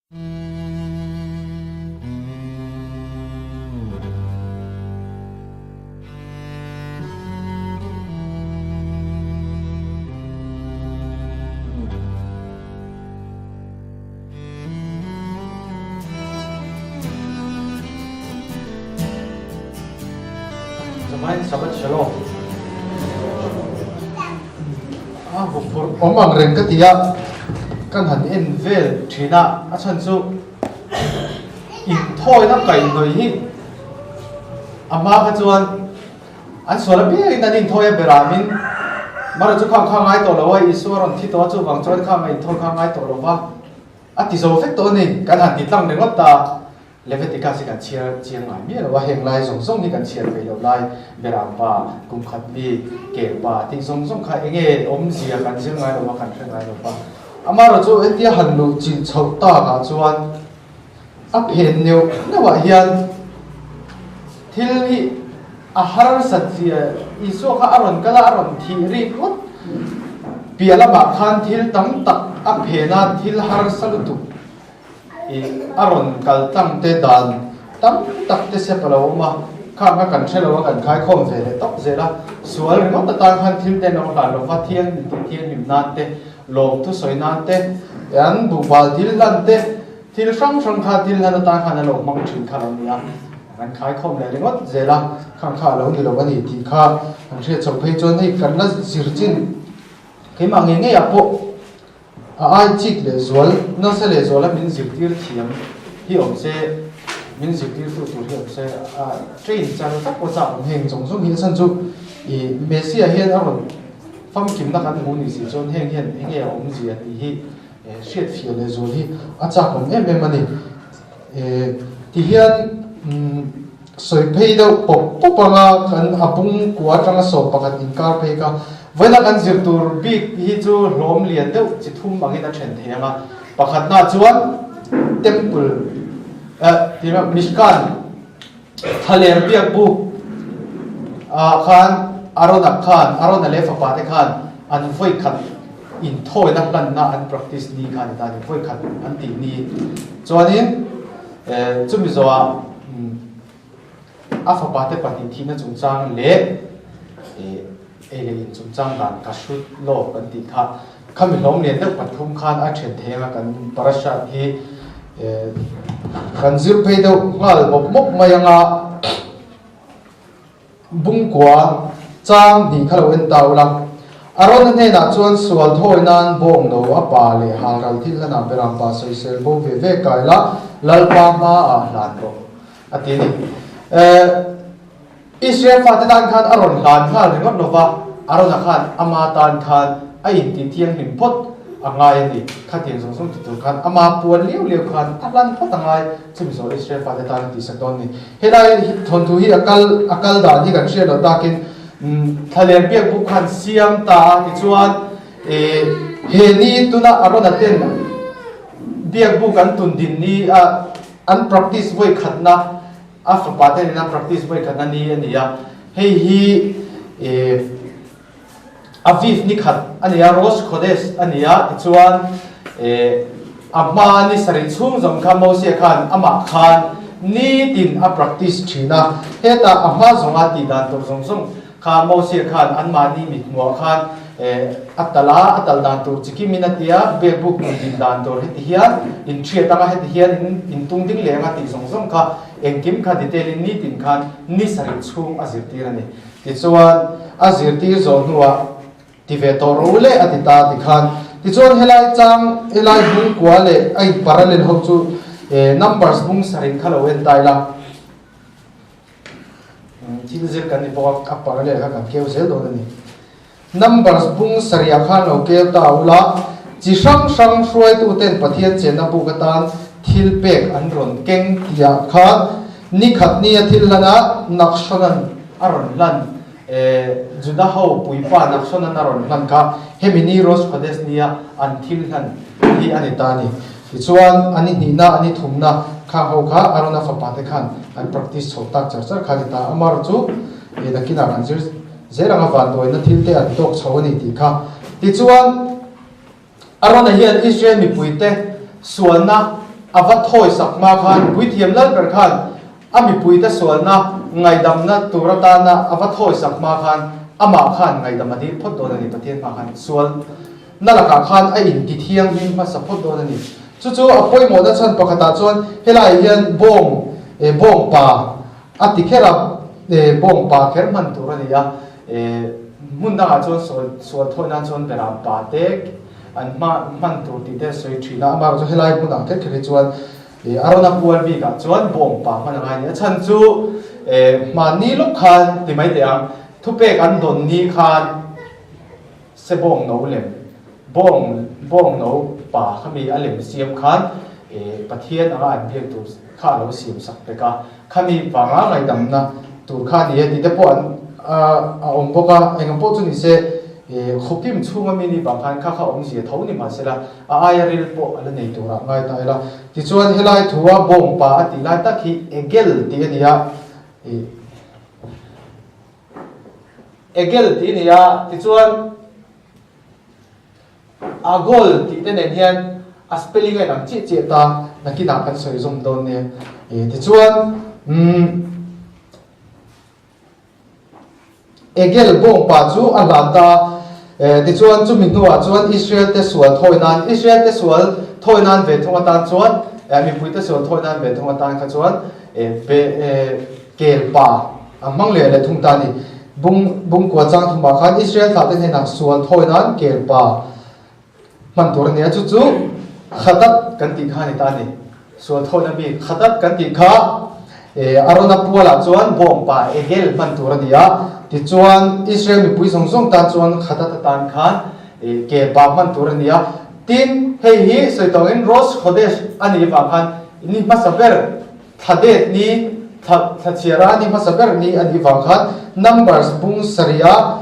Shabbat Shalom. Omang ren katia kan han en vel thina a chan chu in thoi na kai noi hi ama kha chuan an sola be in an thoi beramin mara chu khang ai to lo ai iswaron thi to chu wang chuan khang ai thoi khang ai to lo wa ati zo fek to ni kan han ti tlang ne ngot ta Leviticus kan chiang ngai mi lo wa heng lai song ni kan chiar ve lo lai beram pa kum khat bi ke pa ti song kha enge om zia kan chiang ngai lo wa kan ngai lo pa amaro chu etia han lu chin chho ta ka chuan a phen neu na wa hian thil hi a har satria iso kha aron kala aron thi ri kot piala ba khan thil tam tak a phena thil har salutu aron kal tam te dan tam tak te se palo ma kha ka kan thelo kan khai khom ve le tok zela sual ri ta tan khan thil te no ka lo fa thian nim nan te lom tu soi nan te yan bu bal thil lan te thil sang kha thil han ta khan lo mang thin kha lo nia kan khai khom le ri ngot zela kha lo ni lo ani ti kha an the chok phei chon nei kan la sirchin ke ma nge nge ya po ai chik le zol na se le zol min zirtir thiam hi om se min zirtir tu hi om se train chan tak ko sa heng jong jong hi san chu i mesia hian aron fam kim na kan mu ni si chon heng hian enge om ji ati hi shet fiel le zol hi acha kom em ani ti hian soi phei do pop popanga kan apung kwa tanga so pakat in kar phei ka Vela kan zirtur big hi chu hlom lian deuh chi thum bangin a then thema pakhat na chuan temple tima mishkan thaler biak bu khan arona lefa pa te khan an voi khat in thoi na plan na an practice ni khan ta ni voi khat an ti ni chuanin chumi zowa afa pa te pati thina chungchang le ele in chung chang dan ka shut lo kan ti kha khami lom len deuh pathum khan a then thenga kan parasha hi kan zir phei deuh ngal mok mayanga bungkwa chang ni khalo en taulam aron ne na chuan sual thoi nan bong no apa le haral thil na beram pa soi sel bo ve kaila lalpa ma a lan ro atini Israel Fatidan khan aron lan khan ringot nova aron khan amatan khan ai ti thiang him pot angai ni khatin song tu khan ama puan liu khan atlan pot angai chumi so Israel Fatidan ti sakon ni helai thon thu hi akal da ni kan share lo takin thalen biak bu khan siam ta ti chuan he ni tuna aron aten biak bu kan tun din ni an practice voi khatna after pattern na practice boy kana ni ania hei hi aviv ni khat ania ros khodes ania chuan amma ni sari chung jong kha mo se khan ama khan ni tin a practice thina heta amma zonga ti dan tor jong jong kha mo se khan an ma ni mit mo khan atal dan tur chiki minatia be book din dan tor heti hian in thria tanga heti hian in tung ding le nga ti jong jong kha engkim kha detail ni tin khan ni sari chung azirtir ani ti chuan azirtir zon huwa ti ve tor ule atita ti khan ti chuan helai chang helai bung kwa le ai parallel ho chu numbers bung sarin khalo en taila ti zir kan ni bo ka parallel ka kan keu zel do ni numbers bung saria khan lo ke ta ula chi sang shruai tu ten pathian chena bu katan thil pek an ron keng tia kha ni khat ni thil lana nakshanan aron lan juda ho puipa nakshanan aron lan ka hemini ros khodes nia an thil han hi ani tani chuan ani ni na ani thumna kha ho kha arona fa pate khan an practice chota char kha ta amar chu nakina kan zeranga van doi na thil te an tok chhoni ti kha ti chuan arona hian Israel mi puite sualna avat thoi sakma khan pui thiam lal ber khan ami pui ta sualna ngai damna turata na avat thoi sakma khan ama khan ngai damadi phot do ni pathian ma khan sual nalaka khan a in ti thiang him ma support do ni chu chu apoi mo da chan pakhata chon helai hian bong pa ati khera bong pa kher man turani ya mun da chon so thoina chon bera pa te an man tur ti te soi thina ma cho helai mun ang kher kher chuan arona puan bi ka chuan bong pa man ngai ni chan chu ma ni lok khan ti mai te ang thu pe kan don ni khan se bong no le bong no pa khami alem siam khan pathian anga an biak tu kha lo siam sak pe ka khami wanga ngai dam na tur kha ni ti te pon a om boka engam po chu ni se khokim chunga mi ni bang khan kha om si thau ni ma se la ayaril po ala nei tura ngai ta ila ti chuan helai thuwa bong pa ati lai ta khi egel ti ania egel ti nia ti chuan agol ti te nen hian a spelling ai lam chi chi ta nakina kan soi zum don ne ti chuan egel bong pa chu alata ti chuan chu min nuwa chuan Israel te sual thoinan ve thonga tan chuan mi pui te sual thoinan ve thonga tan kha chuan kel pa amang le thung ta ni bung kwa chang thuma khan Israel ta ten hena sual thoinan kel pa man tur ne chu chu khatat kan ti khani ta ni sual thoina bi khatat kan ti kha arona puala chuan bong pa egel man tur ania ti chuan Israel mi pui song ta chuan khatat tan khan ke pa man tur ania tin hei hi soitongin ros khodesh ani ba khan ni masaber thade ni thachira ni masaber ni ani ba khan numbers bung saria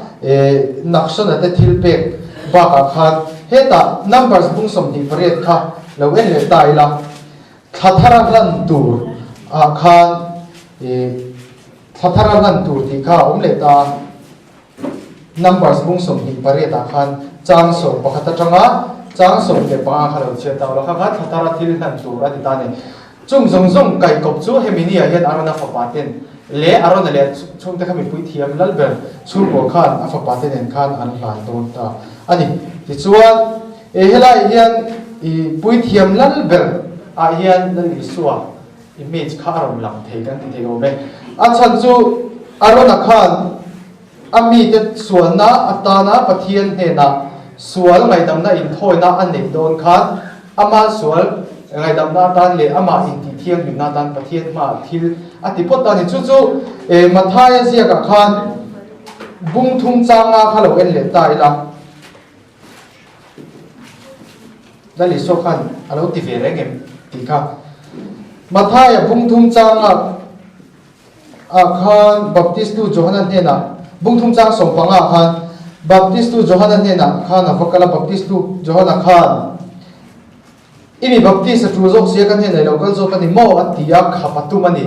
nakshana te thilpek ba ka khan heta numbers bung som ti paret kha lo en le taila thathara ran tur a khan thathara ran tur ti kha om le ta numbers bung som ti paret a khan chang so pakhata tanga chang so le pa kha lo che ta lo kha thathara thil han tur ati ta ne chung zong kai kop chu hemini a hian arona fa paten le arona le chung ta khami pui thiam lal ber chu bo khan a fa paten en khan an lan don ta ani ti chuan helai hian pui thiam lal ber a hian na li suwa image kha rom lam thei kan ti thei me a chan chu arona khan ami te sualna atana pathian he na sual ngai dam na in thoina an nei don khan ama sual ngai dam na tan le ama in ti thiang bi na tan pathian ma thil ati pot ta ni chu chu mathai sia ka khan bung thum changa khalo en le ta ila dali so khan alo ti ve rengem ti kha mathai bung thum changa a khan baptist tu johanan hena bung thum chang som panga khan baptist tu johanan hena khan avakala baptist tu johana khan imi baptist tu zo sia kan hena local zo kan mo atia khapatu mani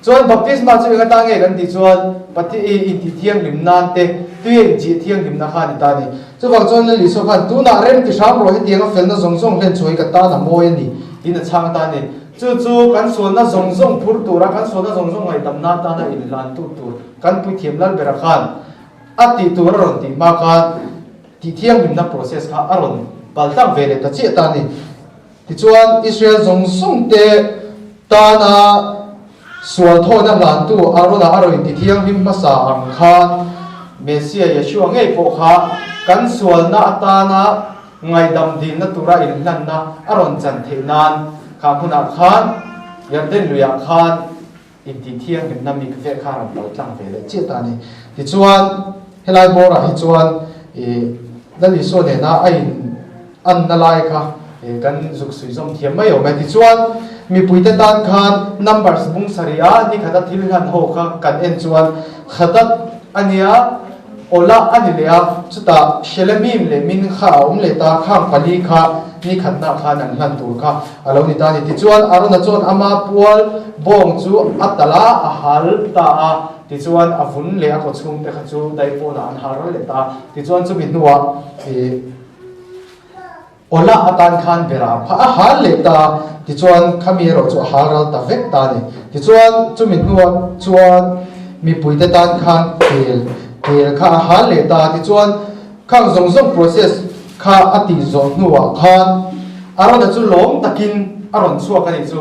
chuan baptist ma chu nga ta nge kan ti chuan pati in ti thiang lim nan te tueng ji thiang lim na khan ta ni chu wang chuan li so khan tu na rem ti sam ro he tianga fel na zong len choi ka ta na mo ni in chang ta ni chu kan so na zong phur tu ra kan so na zong ngai tam na ta na in lan tu kan pu thiam lan bera khan ati tu ron ti ma khan ti thiang lim na process kha aron baltang vele ta che ta ni ti chuan Israel zong te ta na sual thoina lan tu arona aroi ti thiang him masa ang khan Mesia Yeshua ngei po kha kan sual na atana ngai dam din na tura in lan na aron chan theinan kha khuna khan yarden luya khan in ti thiang him nami ka ve kha ram baltang vele che ta ni ti chuan helai bora hi chuan dali so ne na ain an na lai kha kan zuk sui zom thiam mai o me ti chuan mi puite tan khan numbers bung saria ni khata thil han ho kha kan en chuan khatat ania ola anilea chuta shelemim le min kha le ta khang pali kha ni khatna kha nan hlan tur kha alo ni ta ni ti chuan arona chuan ama pual bong chu atala a hal ta a ti chuan avun le a ko chung te kha chu dai po na an har le ta ti chuan chu min nuwa ola atan khan bera pha a hal le ta ti chuan khami ro chu haral ta vek ta ni ti chuan chu min nuam chuan mi puite tan khan tel kha hal le ta ti chuan khang zong process kha ati zo nuwa khan aron chu lom takin aron chuak ani chu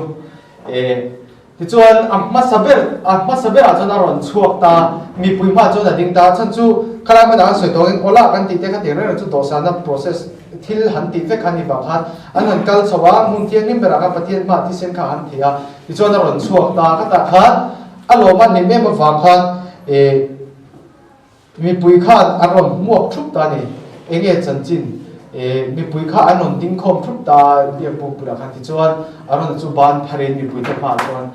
ti chuan amma saber a chuan aron chuak ta mi pui ma chuan a ding ta chan chu khala ma da soi tawin ola kan ti te kha te re chu do sana process thil han ti ve khani ba khan an han kal chawa mun tiang nim bera ka pathian ma ti sen kha han thia ti chuan aron chuak ta ka ta khan aloma ni me ma wa khan mi pui khan aron muak thup ta ni enge chanchin mi pui kha anon ding khom thup ta bi pu pura khan ti chuan aron chu ban pharen mi pui te pha chuan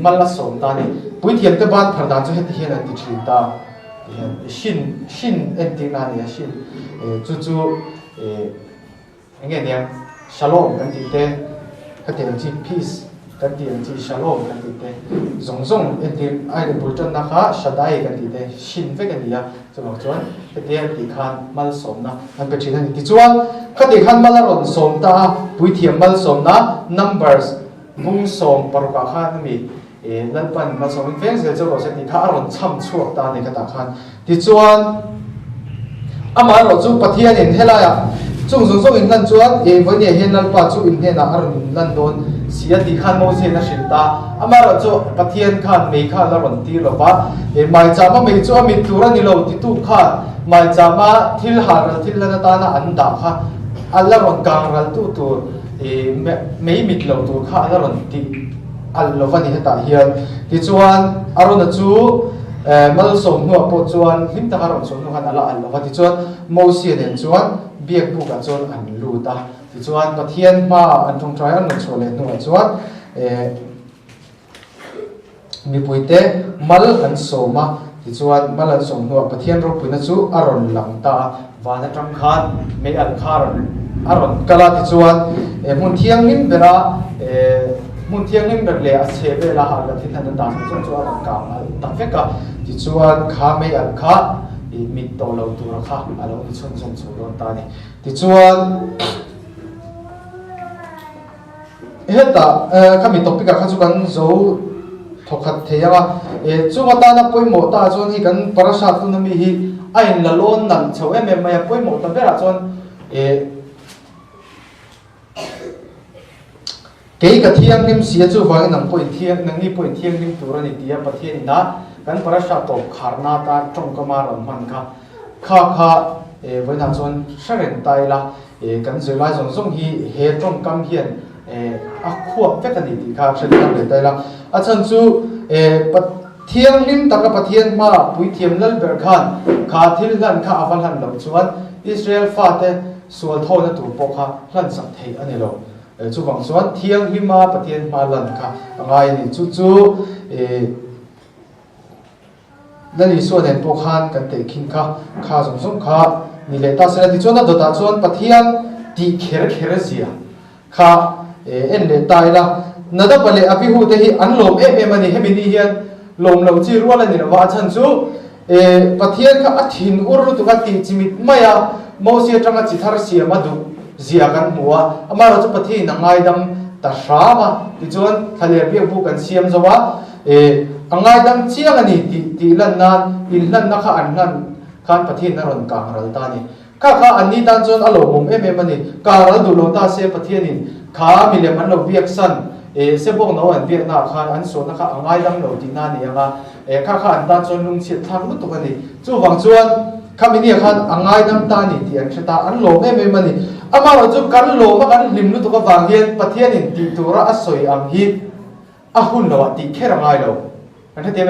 malla som ta ni pui thiam te ban phar dan chu het hian an ti thrin ta shin en ti na ni shin chu enge niam shalom kan ti te ka te chi peace kan ti an chi shalom kan ti te zong en ti ai de bulton na kha shadai kan ti te shin ve kan dia chu ma chuan ka te ti khan mal som na an pe thi na ti chuan ka te khan mal ron som ta pui thiam mal som na numbers mung som par ka khan mi lan pan mal som veng se chu ro se ti kha ron cham chuak ta ni ka ta khan ti chuan ama ro chu pathian in helaya chung in nan chuan voi ne hen lal pa chu in hena aron lan don sia ti khan mo se na shinta amara chu pathian khan me kha la ron ti lo ba mai chama me chu ami tura ni lo ti tu kha mai chama thil har thil la ta na an da kha alla ron kang ral tu me mit lo tu kha la ron ti al lo vani heta hian ti chuan aron chu mal som nu po chuan him ta ron som nu han ala al lo ti chuan mo si den chuan biak bu ka chuan an lu ta ti chuan pathian ma an thong trai an chole nu chuan mi puite mal an soma ti chuan mal an som nu pathian ro puina chu aron lang ta wana tang khan me al khar aron kala ti chuan mun thiang nim bera mun thiang nim ber le a chebe la har la thin han da chu chu aron ka ta feka ti chuan kha me al kha mit to lo tu ra kha alo ni chon chon chu ron ta ni ti chuan heta kami topic a kha chu kan zo thokhat theyanga chunga ta na poimo ta chon hi kan parasha tu na mi hi ain la lon nan chho em mai poimo ta bera chon ke ka thiang nim sia chu wa nang poi thiang nang ni poi thiang nim tu ra ni tia pathian na kan parasha to kharna ta trong ka ma ron man kha với nào chọn sát rèn tay là cần dưới lai giống giống hi trong cam hiền khuộc phép cái gì thì khác sát rèn tay là chân chú thiêng lim ta cái thiêng mà bùi thiềm lân bờ khan khá thiên lân khá avan hàn lộc chuan Israel phát thế xuân thâu nó tụ bọc khá lân sạch thấy anh ấy lộc chú bằng chuan thiêng lim mà thiêng mà lân khá ngay này chúนั่นอีส่วนเห็นพวกขันกันเตะขิงข้าสงข้านี่เลยตาเสด็จชวนนั่นตัวตาชวนปะเทียนตีเขรเสียข้าเลยตายละนั่นดับเลยอภิหูเตหิอันลมมันนี่ให้มินิเฮียนลมเราจีรัวเลยนี่นะว่าฉันสู้ปะเทียนข้าทินอุรุตุกันตีจิมิตไม่อะมอเสียจังจิตารเสียมาดูเสียกันหัวอามาเราจะปะเทียนง่ายดำแต่ช้ามาที่ชวนทะเลเบี้ยผู้กันเสียมซะว่าangai dam chiang ani ti lan nan in lan na kha an nan khan pathin na ron kang ral ta ni kha ani dan chon alo mum ani ka ral du lo ta se pathian in kha mi le man lo biak san se bok no an biak na khan an so na kha angai dam lo ti na ni anga kha an dan chon lung chi thang lu to ani chu wang chuan kha mi ni khan angai dam ta ni ti an thata an lo ani ama ro chu kan lo ma kan lim lu to ka wang hian pathian in ti tura asoi am hi a hun lo ti khera ngai loอันที่เต็ม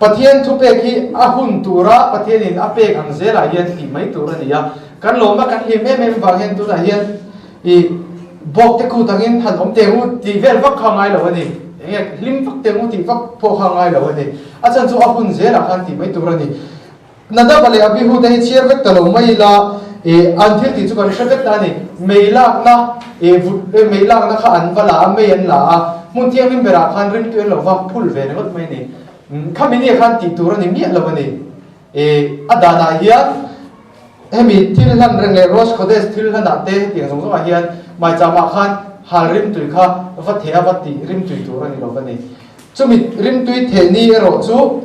ประเทศทุกประเทศอาหุ่นตัวระประเทศนี้อาเปกอังเซลาเฮียนที่ไม่ตัวระนี่กันลงมากันเฮียบางเฮียนตัวระเฮียนบอกแต่กูตั้งเงินหันผมเตงูตีเวลฟักข้างไงเหรอวะนี่ลิมฟักเตงูตีฟักพอข้างไงเหรอวะนี่อาจารย์จู่อาหุ่นเซลากันที่ไม่ตัวระนี่นั่นได้ไปเลยอภิหูได้เชียร์เวกตลงไม่ละอันที่จู่กันเชียร์เวกตานี่ไม่ลากนะไม่ลากนะข้าอันเวลาไม่ยันละมุนเทียงนิมเบราคันริมตัวเราว่าพูดเวรก็ไม่เนี่ยข้ามีเนี่ยคันติดตัวนี่มีอะไรวะเนี่ยอดานาเฮีย mi thil han reng le rose cottage thil han ate tiang song song a hian mai chama khan hal rim tui kha va thea va ti rim tui tur ani lo bani chumi rim tui the ni ero chu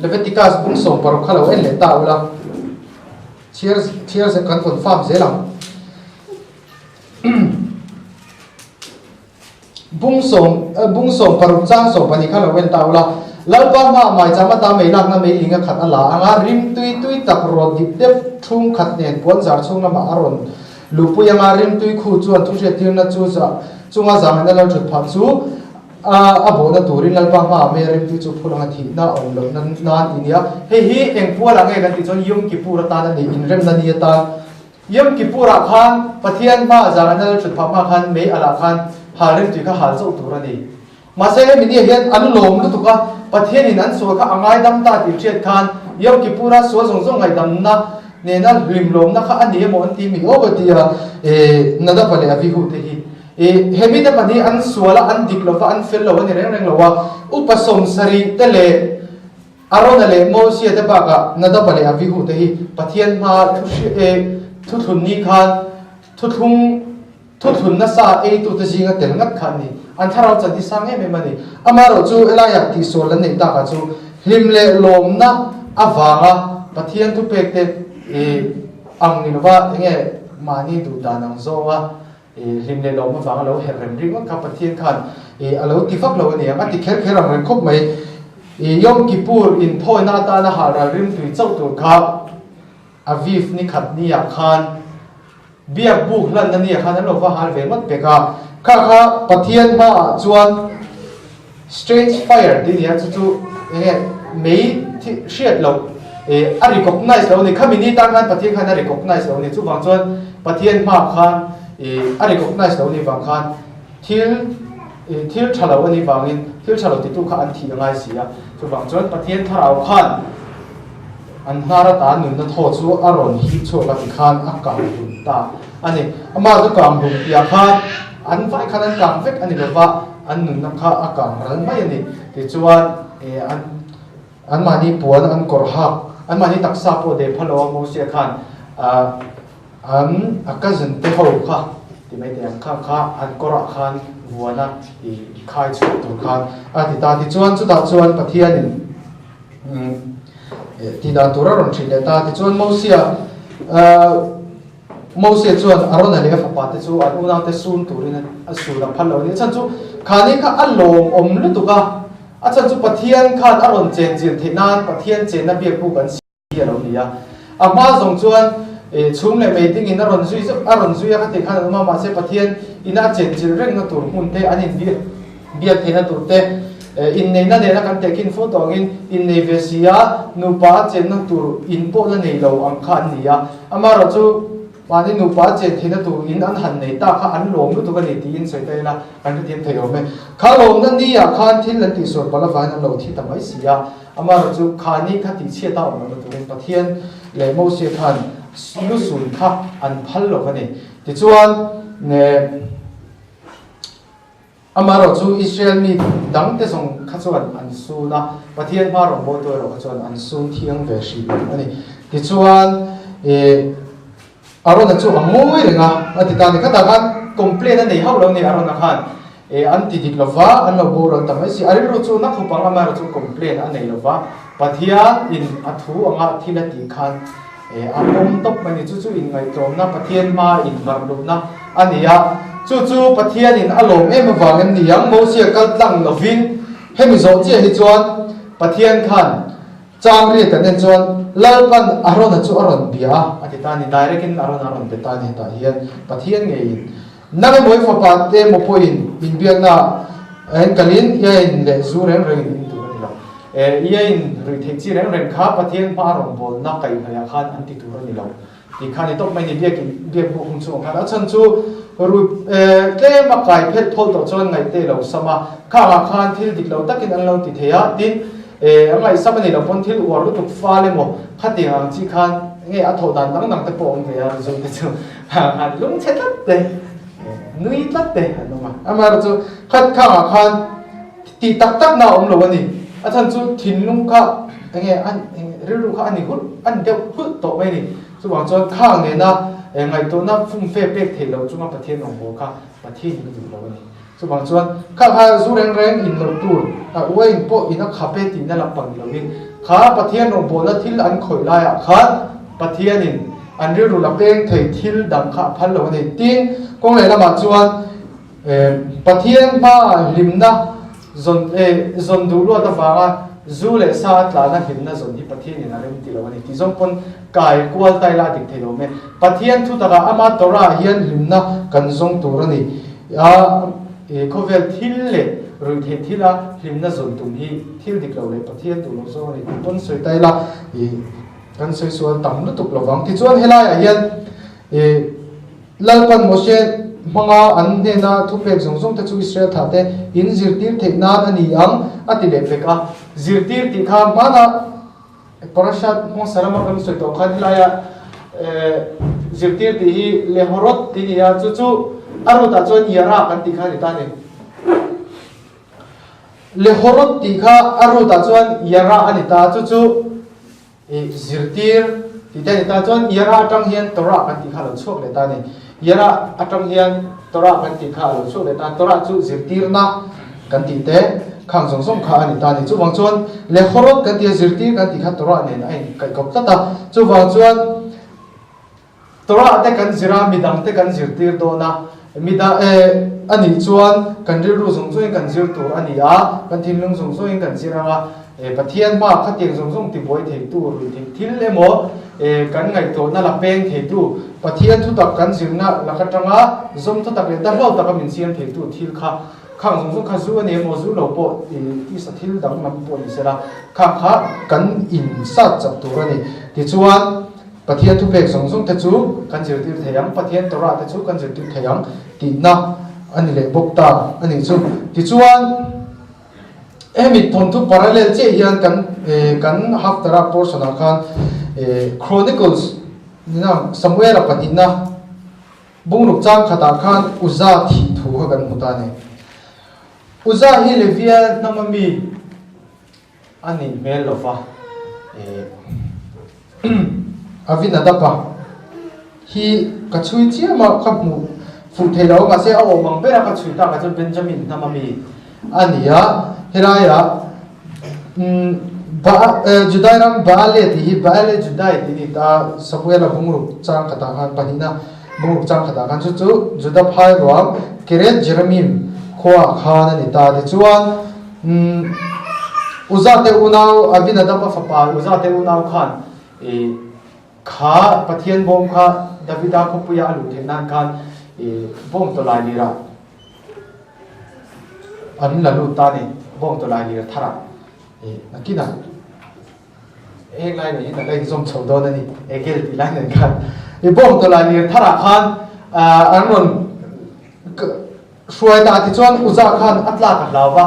Leviticus bung som par khalo en le ta ula cheers kan confirm zelang bung som par chang som pani khalo en ta ula lalpa ma mai chama ta mei lak na mei inga khat ala anga rim tui tak ro dip dep thung khat nen pon zar chung na ma aron lupu yang rim tui khu chuan thu se tir na chu za chunga zang na lo thut phan chu a bo na turin lalpa ma me rim tui chu phulanga thi na om lo nan na inia hi eng pu la nge kan ti chon yom ki pura ta na ni in rem na ni ta yom ki pura khan pathian ma zang na lo thut pha ma khan me ala khan ha rim tui kha hal zo tur ani ma se mi ni hian an lom lu tu ka pathian in an so kha angai dam ta ti chet khan yom ki pura so zong zong ngai dam na ne na rim lom na kha ani mo an ti mi o ba ti a na da pale avi hu te hi hemi na pani an suala an dik lo an fel lo ni reng lo wa upasom sari te le arona le mo sia te ba ka na da pale avi hu te hi pathian ma thu thun ni khan thu thun na sa e tu te jinga tel ngat khan ni an tharau chan ti sang me mani amaro chu elaya ti so lan nei ta ka chu him le lom na awanga pathian tu pek te ang ni wa nge mani du da nang zo wa him le lom ma wang lo her rem ring ka pathian khan alo ti fak lo ni anga ti kher kher ang khop mai yom kipur in thoi na ta na ha ra rim tu chau tu kha aviv ni khat ni ya khan biak buk lan na ni khan lo wa har ve mat pe ka kha pathian ma chuan strange fire ti ni chu chu mei shiat lo a recognize lo ni khamini ta khan pathian khan a recognize lo ni chu wang chuan pathian ma khan a recognize lo ni wang khan thil thalo ani wangin thil thalo ti tu kha an thi ngai sia chu wang chuan pathian tharau khan an hara ta nun na tho chu aron hi chu la ti khan a kam hun ta ani ama chu kam hun ya khan an vai khan an kam vek ani lo wa an nun na kha a kam ran mai ani ti chuan an mani puan an kor hak an mani taksa po de phalo mo sia khan an akazan te ho kha ti mai te kha an kora khan vuana i khai chu tu khan a ti ta ti chuan chu ta chuan pathian in ti da tura ron thile ta ti chuan mo sia chuan arona le fa pa te chu an una te sun turin a su la phalo ni chan chu khani kha alom om lu tu ka a chan chu pathian khan aron chen jin thinan pathian chen na biak bu kan sia lo ni a ma zong chuan chung le mei ding in aron zui a te khan ma se pathian ina chen jil reng na tur mun te anin biak the na tur te in nei na ne na kan te kin photo ngin in nei vesia nu pa chen na tur in po na nei lo ang khan ni a amaro chu pani nu pa chen thina tur in an han nei ta kha an lom lu tu ka ni ti in soi te la kan ti thei o me kha lom na ni a khan thil lan ti sor bala van lo thi ta mai sia amaro chu khani kha ti che ta on tu pathian le mo se khan lu sun kha an phal lo ka ni ti chuan ne amaro chu Israel mi dang te song kha chuan an su na pathian ma ro bo to ro chuan an su thiang ve shi ani ti chuan arona chu angoi renga ati ta ni kha ta kan complain nei hau lo ni arona khan an ti dik lova an lo bo ro ta mai si ari ro chu na khu pang amaro chu complain an nei lova pathian in athu anga thila ti khan amom top mani chu in ngai trom na pathian ma in bar lu na ania chu pathian in alom em wangen ni yang mo sia kal tlang lovin hemi zo che hi chuan pathian khan chang ri ta nen chuan lalpan arona chu aron bia ati ta ni direct in aron te ta ni ta hian pathian nge in nang moi fa pa te mo point in biang na en kalin ya in le zu reng in tu ni lo ya in ri thek chi reng kha pathian pa ron bol na kai phaya khan an ti tu ni lo ti khan ni top mai ni biak bu hung chu khan a chan chu ru te ma kai phet thol to chon ngai te lo sama kha khan thil dik lo takin an lo ti theya tin angai samani lo pon thil war lu tuk fa le mo khati ang chi khan nge a tho dan nang te pon te ya zo te chu han lung che tat te nui tat te no ma amar chu khat khan ti tak tak na om lo ni a chan chu thin lung kha nge an rilu kha ani hut an deuh hut to mai ni chuwang chuan khang ne na ngai to na phum fe pek thei lo chunga pathian ong bo kha pathian ni du lo ni chuwang chuan kha kha zu reng reng in lo tur a uain po ina khape ti na lapang lo ni kha pathian ong bo na thil an khoi lai a kha pathian in an rilu la pek thei thil dang kha phal lo ni tin kong le lama chuan pathian ba limna zon du lo ta wanga zu le sa tla na himna zon hi pathian in alem ti lo ni ti zong pon kai kwal tai la dik thelo me pathian thu taka ama tora hian limna kan zong tur ani a khovel thil le rui the thila limna zon tum hi thil dik lo le pathian tu lo zo ni pon soi tai la kan soi sual tam lu tuk lo wang ti chuan helai a hian lalpan mose manga an ne na thupek zong zong ta chu Israel tha te in zirtir theknan ani ang atile veka zirtir ti kha mana parashat mo sarama kan soi to khan laya zirtir ti hi lehorot ti ya chu chu aru ta chon yara kan ti kha ni ta ne lehorot ti kha aru ta chon yara ani ta chu chu zirtir ti ta ni ta chon yara tang hian tora kan ti kha lo chok le ta ne yara atang hian tora kan ti kha lo chok le ta tora chu zirtir na kan ti te khang song song kha ani ta ni chu wang chuan lehorot kan ti zirtir kan ti kha tora ne ai kai kop ta ta chu wang chuan tora te kan zira midang te kan zirtir do na mida ani chuan kan ri ru song song kan zir tur ani a kan thin lung song song kan zira pathian ma khatiang song song ti boi thei tu ru ti thil le mo kan ngai to na la peng thei tu pathian thu tak kan zirna la khatanga zom thu tak le ta lo ta ka min siam thei tu thil kha khang song song kha zu ani mo zu lo po ti sa thil dang nam po ni sera kha kan in sa chap tur ani ti chuan pathian thu pek song song ta chu kan zir tir theyang pathian tora ta chu kan zir tir theyang ti na ani le bok ta ani chu ti chuan emi thon thu parallel che hian kan haftara portion khan chronicles na samuel apatina bungruk chang khata khan uza thi thu ha kan muta ne uza hi levia namami ani mel lofa avina dapa hi kachui chia ma khamu fu thelo ma se aw mang bera kachui ta ka benjamin namami ania heraya judairam baale ti baale judai ti ta samuel bungruk chang khata khan panina bungruk chang khata khan chu juda phai rawam keret jeremim khwa khan ani ta ti chuan uzate unau avina dapa fapa uzate unau khan kha pathian bom kha davida khopuya alu thenan khan bom to lai lira an la lu ta ni bom to lai lira thara nakina lai ni ta lai zom chho do ni egel ti lai ni khan bom to lai lira thara khan anon shuai ta ti chuan uza khan atla ka lawa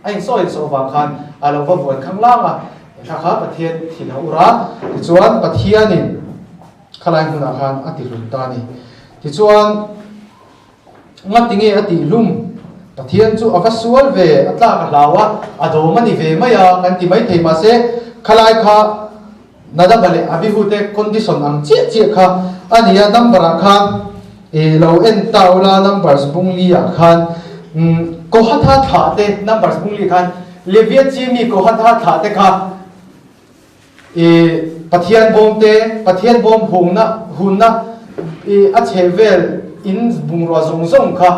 ai soi so wa khan alowa bon khang langa kha pathian thina ura ti chuan pathianin khalai huna khan ati lum ta ni ti chuan ngatinge ati lum pathian chu avasual ve atla ka lawa adomani ve maya kan ti mai thei ma se khalai kha nada bale abihute condition ang che kha ania number khan lo en taula numbers bungli khan ko hatha tha te numbers bungli khan leviat chimi ko hatha tha te kha pathian bom hunna a chevel in bungro zong kha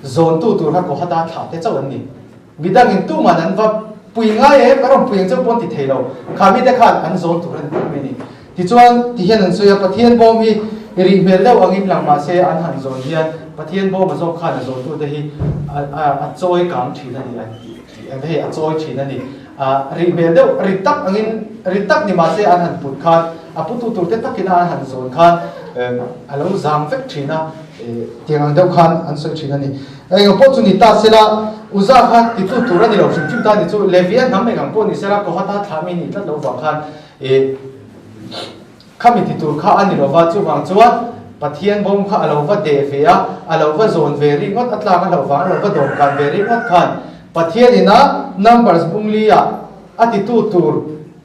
zon tu ha ko hata tha te chawan ni midang in tu manan va puinga karom puing chang pon ti theilo khami te khan an zon tu ran me ni ti chuan ti hian an soya pathian bom hi ri mel lo angin lang ma se an han zon hian pathian bom zo khan zon tu te hi a choi kam thina ni an he a choi thina ni ri mel do ri tak ni ma se an han put khan a putu tur te takina an han zon khan alo zam vek thina tiang deuh khan an soi thina ni ai ngo po chu ni ta sela uza kha ti tu tur ani lo thim ta ni chu levian nam me gang po ni sela ko hata thami ni tla lo wa khan khami ti tur kha ani lo wa chu wang chuan pathian bom kha alo wa de ve alo wa zon ve ri ngot atla ka lo wa alo wa dom kan ve ri ngot khan pathian ina numbers bunglia ati tu tur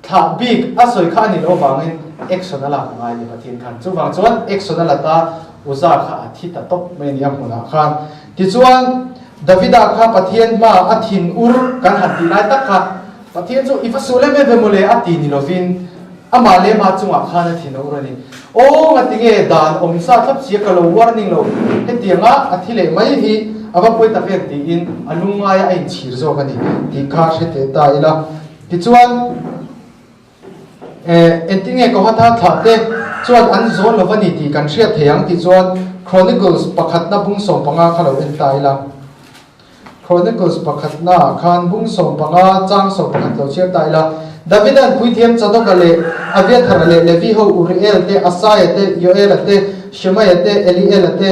ถ้าบิ๊กอาศัยข้านี่เราวางเงินเอ็กซ์ส่วนละง่ายเลยประเทศขันจุดวางส่วนเอ็กซ์ส่วนละตาอุตสาหข้าอาทิตย์ตบไม่เนี่ยหัวหน้าขันที่ส่วนดาวิดาข้าประเทศมาอาทินอุรกันหันตีไล่ตักข้าประเทศจู่อีฟัสุเลไม่เป็นโมเลอาทินิโลฟินอามาเลมาจุงอาคานาทินอุรนี่โอ้มาติเกดานอมซาทับเสียกะโลวาร์นิ่งโลเฮตียงอาอาทิเลไม่ฮีอาว่าป่วยตะเฟียนตีอินอนุงายไอ้ชีรโซกันนี่ที่ข้าเสตตายละที่ส่วนเอ็นติ้งก็ฮัตฮัตเตส่วนอันโซนลวันนี้ที่กันเชียเทียงที่ส่วน Chronicles ประคัตนาบุ้งส่งปังอาขลุ่นตายละ Chronicles ประคัตนาขันบุ้งส่งปังอาจ้างส่งประคัตเราเชียตายละดาวิดันคุยเทียมจัดกันเลยอาเวียทาร์เลยเลวีฮูอุริเอลเตอาซายเตโยเอลเตชิมายเตเอลีเอลเต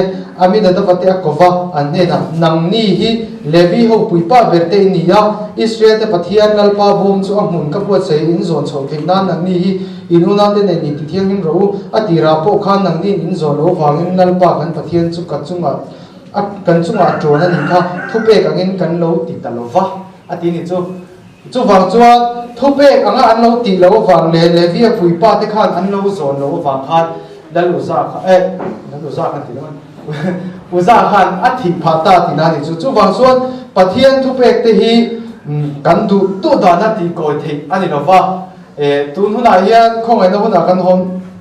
อามิดาตฟัตเตอโกวาอันเนนะนังนี่ฮีเลวีฮูปุยป้าเบรเตนียาอิสราเอลเตปะเทียนนัลปาบุมจูอังมุนกับวัดเซอินโซนโชกินันนังนี่ฮีอินุนันเตเนนิติเทียงหิมรู้อติราโปขันนังนี่อินโซนโลฟังอินนัลปากันปะเทียนจุกัดจุงอ่ะกันจุงอ่ะโจนันนี่ค่ะทุเปกังอินกันโลติตาโลวะอตินี่จู่ฟังจวนทุเปกอังอันโลติโลฟังเลวีปุยป้าที่ขันอันโลโซนโลฟังขันดัลอุซาดัลอุซาขันที่นั่นอุซาขันอัฐิพัตตาที่นั่นนี่จู่ฟังส่วนปะเทียนทุเปกที่ฮีกันดูตัวดานัติโกติอันนี้เราว่าตุนหุ่นอาเฮียนคงไอ้นั่นหุ่นอากันห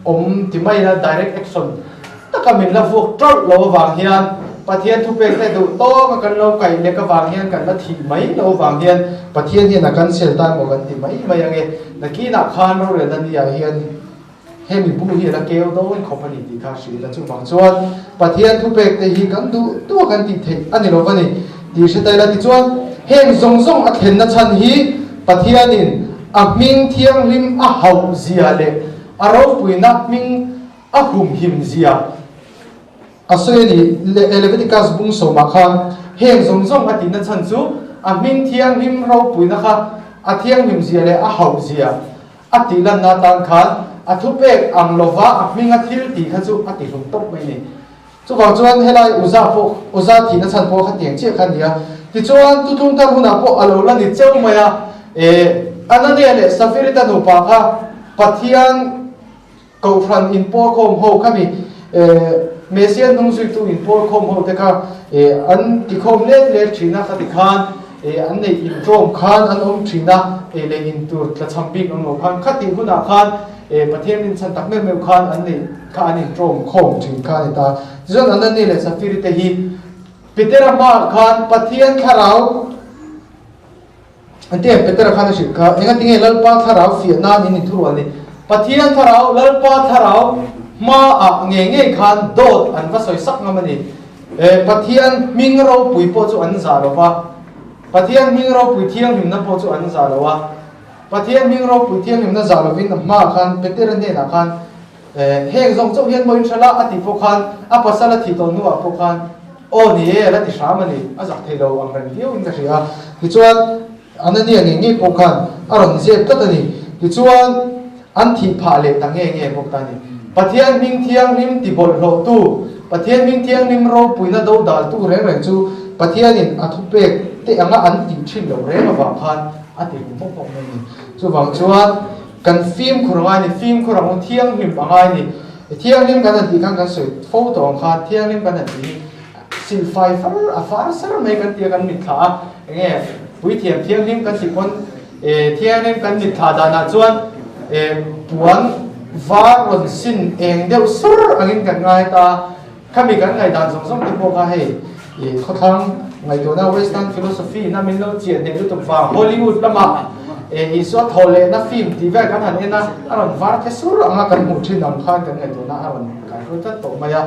อมที่ไม่นะ direct action ถ้าก็มีละพวกตรอโลฟังเฮียนปะเทียนทุเปกแต่ดูโตมากันเราไก่เล็กก็วางเฮียนกันละทีไม่เราวางเฮียนปะเทียนเฮียนกันเสียตังบอกกันทีไม่ยังไงนักกีฬาคานเราเรียนนั่นนี่เฮียนเฮมีผู้เฮียนละเกลโดนคอมพานีที่ข้าศึกและจู่ฟังจวนปะเทียนทุเปกแต่ฮีกันดูตัวกันทีเทอันนี้เราวันนี้ดีเสียแต่ละที่จวนเฮงซงอักเห็นนัชันฮีปะเทียนินอักมิงเทียงริมอาหาวเสียเล่อารมณ์ปุยนักมิงอาหุมหิมเสียอาศัยนี่เลวิติกัสบุ้งสมาคันเฮงซงอตินัชันซูอามิงเทียงริมเราปุยนะคะอาเทียงริมเสียเล่อาหาวเสียอาติลันนาตันคันอาทุเปกอังโลวาอามิงอาทิลตีขันซูอาติลุงตบไม่นี่จู่ฟังจวนเฮลัยอุซาทีนัชันโปขัดเตียงเชี่ยขันเดียที่จวนตุทุ่งทางหุ่นอาโปอโลลันดิเจ้าไม่อันนั้นเนี่ยเลยสฟิริตันุปาค่ะปะเทียนกูฟรันอินโปคอมโฮค่ะมีเมเซียนนุ่งสุยตุอินโปคอมโฮแต่ค่ะอันที่คอมเล็กชีน่าขัดขันอันนี้อินโตรมขันอันอมชีน่าเลอินตูกระชับปีกอันโมขันขัดที่หุ่นอาขันปะเทียนนินสันตักเมื่อขันอันนี้ขันอินโตรมคอมชีขันตาส่วนอันนั้นเนี่ยเลยสฟิริตฮีปิเตอร์มาขันปะเทียนขราวอันที่เป็นตัวละครสิค่ะเองที่เงี้ยลัลปาทาราวฟินานี่ทุรวนี่ปะเทียนทาราวลัลปาทาราวมาเงี้ยขันโดดอันว่าสวยสักงามันนี่ปะเทียนมิงเราปุยโพจูอันซาลวะปะเทียนมิงเราปุยเทียงหิมนับโพจูอันซาลวะปะเทียนมิงเราปุยเทียงหิมนับซาลวินมาขันเป็นตัวเนี่ยนะขันเฮงทรงเจ้าเฮียนมอินชลาอติโพขันอภัสละทิตอนัวโพขันโอ้นี่ละติสามันนี่อาจักเทโลอังเรนเดียวอินกษีอ่ะที่ชวนอันนั้นเนี่ยเงี้ยพวกกันอารมณ์เจ็บก็ตอนนี้ที่ชวนอันที่ผ่าเล็กต่างเงี้ยพวกตอนนี้ปะเทียนมิงเทียงนิมติบอลโลตู้ปะเทียนมิงเทียงนิมโรปุยนาดูดาลตู้เร่งจูปะเทียนินอัทุเปกเตะงอันติชิลโลเร่มาบางคันอันที่ผมบอกนี่จูบางชวนกันฟิล์มคุรางนี่ฟิล์มคุรางเทียงนิมบางนี่เทียงนิมกันที่กันสุดโฟโต้ของคันเทียงนิมกันที่ซิลไฟฟ้าฟ้าสารไม่กันเทียกันมิดขาเงี้ยวิธีเที่ยงนิ่มกันสิคนเที่ยงนิ่มกันนิทาดานาจวนปวนวารอนสินเองเดียวสุรอันนี้กันง่ายตาข้ามีกันง่ายดานส่งที่พวกเขาให้เขาทั้งไงตัวน่าเวสเทิร์นฟิโลโซฟีน่ามินโลเจียนเดี๋ยวตัวฟ้าฮอลลีวูดละมาอีสวดทอเลน่าฟิล์มทีวีกันหันเองนะอารมณ์วาร์แค่สุรอันนั้นกันหมดที่นำข้านกันไงตัวน่าอารมณ์การรู้จักตัวมายา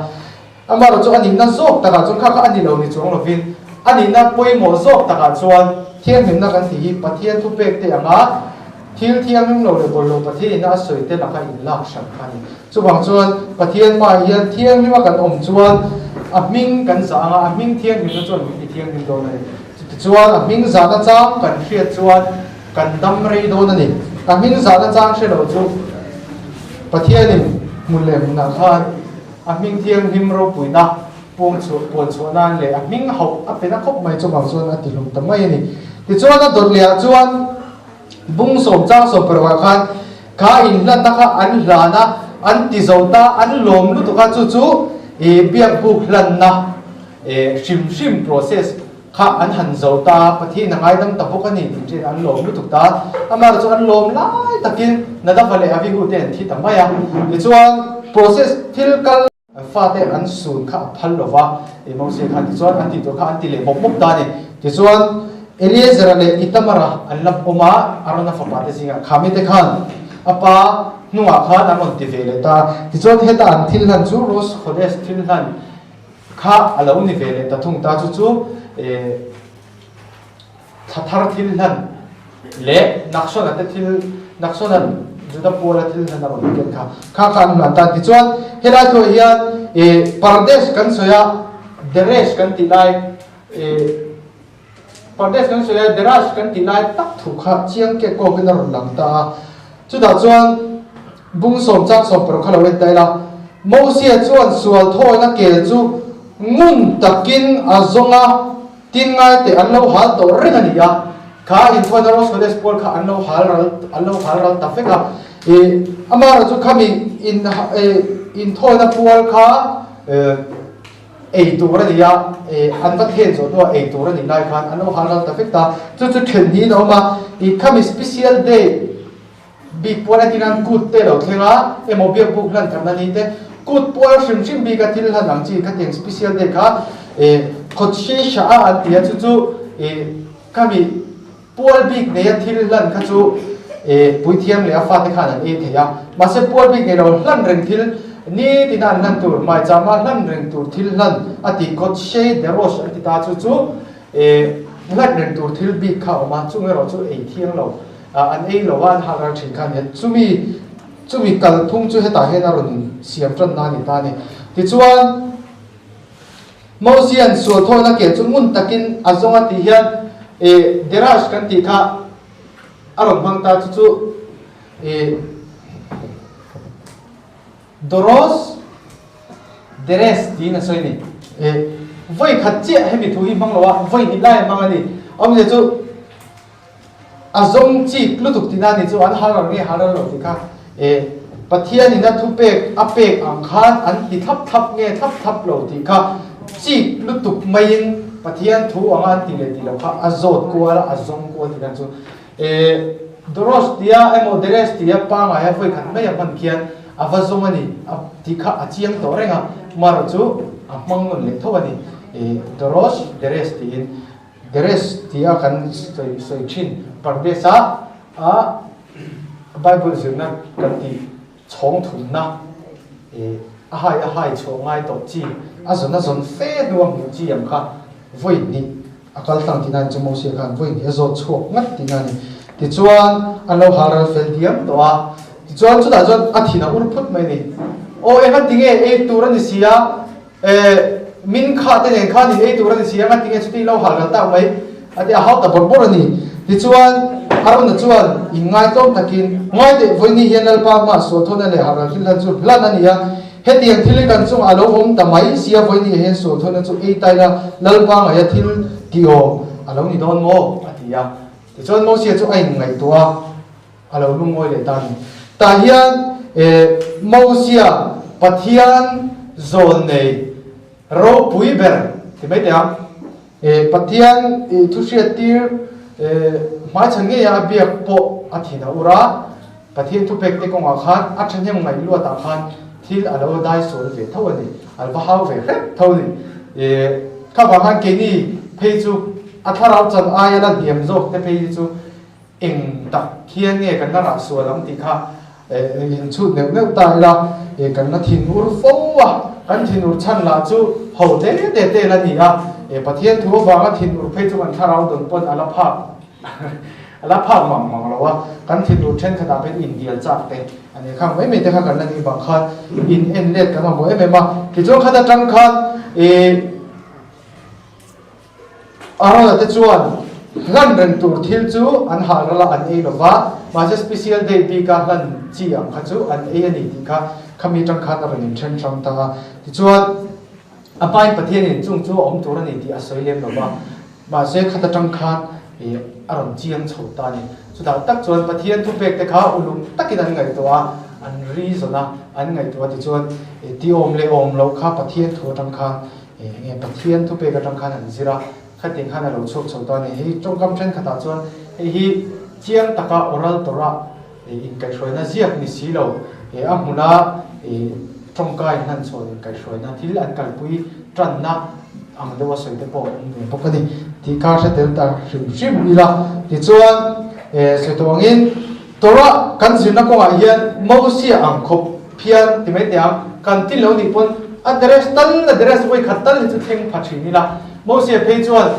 อันมาเราจวนอันนี้นั่นโซกแต่ละจวนข้าก็อันนี้เราในจวนเราฟินอันนี้น่าป่วยหมดโซกแต่ละจวนเที่ยงหิมนักกันที่ปะเทียนทุเปกเตียงอ่ะเที่ยงหิมเราเลยบอลลูปะเทียนน่าสวยเต้นหลักอินลักชันกันจู่บางส่วนปะเทียนมาเฮียนเที่ยงหิมกันอมส่วนอ่ะมิงกันสางอ่ะมิงเที่ยงหิมส่วนมิงเที่ยงหิมโดนเลยส่วนอ่ะมิงสางกันจ้างกันเครียดส่วนกันดำรีโดนนั่นเองอ่ะมิงสางกันจ้างเชื่อเราจู่ปะเทียนนี่มุลเลมุนักขันอ่ะมิงเที่ยงหิมเราปุยนะปวงชวนนั่นเลยมิ่งเขาเป็นนักขบไม่จงหวังชวนอติลุงแต่ไม่นี่ที่ชวนนั่นตัวเลี้ยชวน bung som chang som per wa khan ka in lan ta kha an lana an ti zota an lom lu to ka chu chu e biak buk lan na e shim process kha an han zota pathi na ngai dam ta bok ani tin an lom lu tuk ta amar chu an lom lai takin na da vale avi hu ten thi ta maya ti chuan process thil kal fa te an sun kha phal lova e mo se khan ti chuan an ti to kha an ti le mop mop ta ni ti chuan Eliezer le Itamara an lap oma arona fa pa te singa khami te khan apa nuwa kha na mon ti vele ta ti chuan heta an thil han chu ros khodes thil han kha alo ni vele ta thung ta chu chu e thar thil han le naksona te thil naksonan juda pola thil han ro ken kha kha na ta ti chuan hela to hian e pardesh kan soya deresh kan ti lai e pardesh kan soya derash kan ti lai tak thu kha chiang ke ko kan ro lang ta chu da chuan bung som chak som per khala wet dai la mo sia chuan sual thoi na ke chu ngun takin azonga tin ngai te an lo hal to ring ani ya kha in thona ros khodes pol kha an lo hal ral ta feka e amara chu khami in thona pol kha ei tur ani ya an va the zo to ei tur ani lai khan an lo hal ral ta feka chu chu then ni no ma i khami special day big pol atinan kut te lo thlenga emo bia buk lan thang ani te kut pol shim bi ka thil han ang chi ka teng special day kha khotshi sha a tia chu chu kami pol big ne thil lan kha chu puithiam le afa te khan an e theya ma se pol big ne lo hlan reng thil ni tinan nan tur mai chama hlan reng tur thil lan ati khotshi de rosh ati ta chu chu hlan reng tur thil big kha ma chu nge ro chu e thiang lo an e lo wan ha ra thin khan he chumi kal thung chu heta he na ron siam tran na ni ta ni ti chuan Mosian so thona ke chu mun takin azonga ti hian derash kan ti kha aron hang ta chu doros deres ti na soini voi khatche hemi thu hi manglawa voi ni lai mangani omje chu azong chi plutuk tina ni chu an harar nge harar lo ti kha pathian ni na thupek apek ang khan an ti thap nge thap lo ti kha chi plutuk main pathian thu anga ti le ti lo kha azot ko ala azong ko ti na chu doros dia emo deres dia pa ma ya foi khan me ya ban kian avazong ani ti kha achiang to renga mar chu amang le thawani doros deres ti deres dia kan soi chin pardesa a bible zuna kan ti chong thun na a hai chongai to chi azona zon fe nuam mu chi am kha voi ni akal tang tinan chumo se khan voi ni zo chok ngat tinan ti chuan alo haral fel diam to a ti chuan chu da chuan athina ur phut mai ni o e han tinge e turan sia min kha te nen kha ni e turan sia nga tinge chuti lo haral ta mai ati a hau ta bor ni ti chuan arona chuan ingai tom takin ngai te voi ni hian alpa ma so thona le haral hilan chu hlan ani ya hetiang thil kan chung alo om tamai sia voi ni hen so thona chu e tai na lalpa nga ya thil ti o alo ni don mo atia ti chuan mo sia chu ai ngai to a alo lu ngoi le tan ta hian mo sia pathian zon nei ro pui ber ti mai ta pathian thu sia tir mai change ya biak po athina ura pathian thu pek te kong a khan a thanyam ngai lu ta khan thil alo dai sol ve thawani alba haw ve khet thawni kha ba han ke ni phei chu athara chan aya la diam jok te phei chu eng tak khian nge kan na so lam ti kha in chu neu ta la kan na thin ur fo wa kan thin ur chan la chu ho te la ni a pathian thu ba nga thin ur phei chu kan tharau don pon ala pha mang lo wa kan thin ur then khata pen india chak te ani khang mai me te kha kan na ni bang khan in en let ka ma mo em ma ki chong khata tang khan ara te chuan lan ren tur thil chu an ha la an e lova ma se special day bi ka hlan chi ang kha chu an e ani ti kha khami tang khan ran in chen chang ta ti chuan apai pathian in chung chu om tur ani ti asoi lem lova ma se khata tang khan aron chiang chho ta ni chu da tak chuan pathian thu pek te kha ulum takin an ngai to a an ri zona an ngai to ti chuan ti om le om lo kha pathian thu tang khan nge pathian thu pek tang khan an zira khating khana lo chok chho ta ni hi tongkam chen khata chuan hi chiang taka oral tora in kai shroina ziak ni silo a huna tongkai nan chho in kai shroina thil an kalpui tranna ang dewa soite po pokani ti kar se tel ta shim ila ti chuan se tawangin tora kan zina ko nga hian mosia ang khop phian ti mai tiang kan ti lo ni pon address voi khatal ni chu theng phathi ni la mosia phei chuan